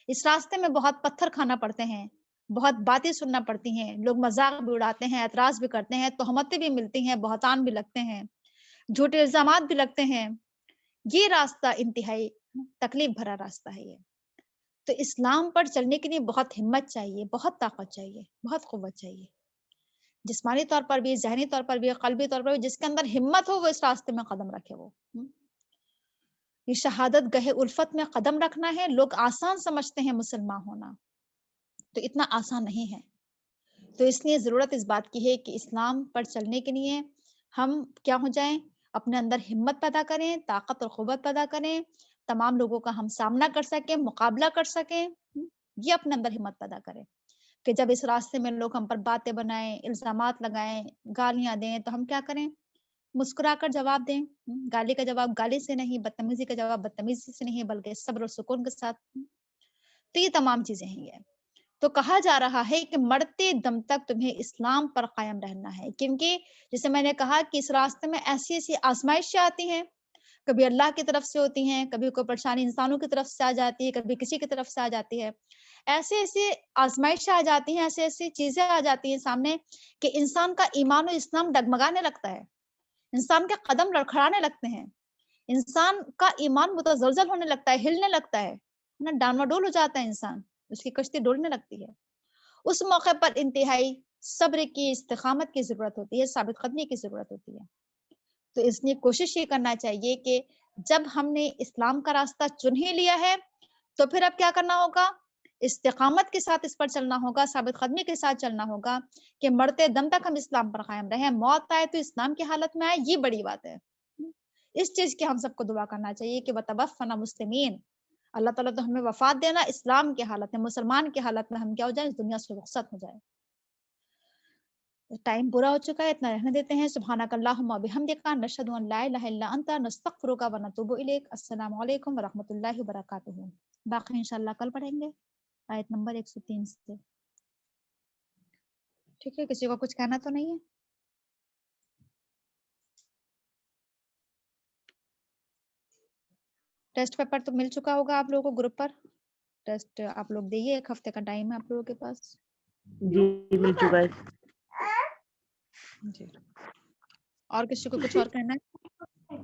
اس راستے میں بہت پتھر کھانا پڑتے ہیں، بہت باتیں سننا پڑتی ہیں، لوگ مذاق بھی اڑاتے ہیں، اعتراض بھی کرتے ہیں، تہمتیں بھی ملتی ہیں، بہتان بھی لگتے ہیں، جھوٹے الزامات بھی لگتے ہیں۔ یہ راستہ انتہائی تکلیف بھرا راستہ ہے۔ یہ تو اسلام پر چلنے کے لیے بہت ہمت چاہیے، بہت طاقت چاہیے، بہت قوت چاہیے، جسمانی طور پر بھی، ذہنی طور پر بھی، قلبی طور پر بھی۔ جس کے اندر ہمت ہو وہ اس راستے میں قدم رکھے۔ وہ یہ شہادت گہے الفت میں قدم رکھنا ہے۔ لوگ آسان سمجھتے ہیں مسلمان ہونا، تو اتنا آسان نہیں ہے۔ تو اس لیے ضرورت اس بات کی ہے کہ اسلام پر چلنے کے لیے ہم کیا ہو جائیں، اپنے اندر ہمت پیدا کریں، طاقت اور قوت پیدا کریں، تمام لوگوں کا ہم سامنا کر سکیں، مقابلہ کر سکیں۔ یہ اپنے اندر ہمت پیدا کریں کہ جب اس راستے میں لوگ ہم پر باتیں بنائیں، الزامات لگائیں، گالیاں دیں تو ہم کیا کریں، مسکرا کر جواب دیں۔ گالی کا جواب گالی سے نہیں، بدتمیزی کا جواب بدتمیزی سے نہیں، بلکہ صبر اور سکون کے ساتھ۔ تو یہ تمام چیزیں ہیں۔ یہ تو کہا جا رہا ہے کہ مرتے دم تک تمہیں اسلام پر قائم رہنا ہے، کیونکہ جیسے میں نے کہا کہ اس راستے میں ایسی ایسی آزمائشیں آتی ہیں، کبھی اللہ کی طرف سے ہوتی ہیں، کبھی کوئی پریشانی انسانوں کی طرف سے آ جاتی ہے، کبھی کسی کی طرف سے آ جاتی ہے۔ ایسے ایسے آزمائشیں آ جاتی ہیں، ایسے ایسی چیزیں آ جاتی ہیں سامنے کہ انسان کا ایمان و اسلام ڈگمگانے لگتا ہے، انسان کے قدم لڑکھڑانے لگتے ہیں، انسان کا ایمان متزلزل ہونے لگتا ہے، ہلنے لگتا ہے نا، ڈانواڈول ہو جاتا ہے انسان، اس کی کشتی ڈولنے لگتی ہے۔ اس موقع پر انتہائی صبر کی، استقامت کی ضرورت ہوتی ہے، ثابت قدمی کی ضرورت ہوتی ہے۔ تو اس لیے کوشش یہ کرنا چاہیے کہ جب ہم نے اسلام کا راستہ چن ہی لیا ہے تو پھر اب کیا کرنا ہوگا، استقامت کے ساتھ اس پر چلنا ہوگا، ثابت قدمی کے ساتھ چلنا ہوگا کہ مرتے دم تک ہم اسلام پر قائم رہیں، موت آئے تو اسلام کی حالت میں آئے۔ یہ بڑی بات ہے۔ اس چیز کی ہم سب کو دعا کرنا چاہیے کہ وَتَوَفَّنَا مُسْلِمِينَ، اللہ تعالیٰ تو ہمیں وفات دینا اسلام کی حالت میں، مسلمان کی حالت میں ہم کیا ہو جائیں، اس دنیا سے رخصت ہو جائے۔ ٹائم پورا ہو چکا ہے، اتنا رہنے دیتے ہیں۔ سبحانک اللہم و بحمدک، نشہد ان لا الہ الا انت، نستغفرک و نتوب الیک۔ السلام علیکم ورحمۃ اللہ وبرکاتہ۔ باقی انشاءاللہ کل پڑھیں گے آیت نمبر 103 سے۔ ٹھیک ہے، کسی کو کچھ کہنا تو نہیں ہے؟ ٹیسٹ پیپر تو مل چکا ہوگا آپ لوگوں کو گروپ پر، ٹیسٹ آپ لوگ دیئے، ایک ہفتے کا ٹائم ہے آپ لوگوں کے پاس۔ جی مل چکا ہے جی، اور کسی کو کچھ اور کہنا ہے؟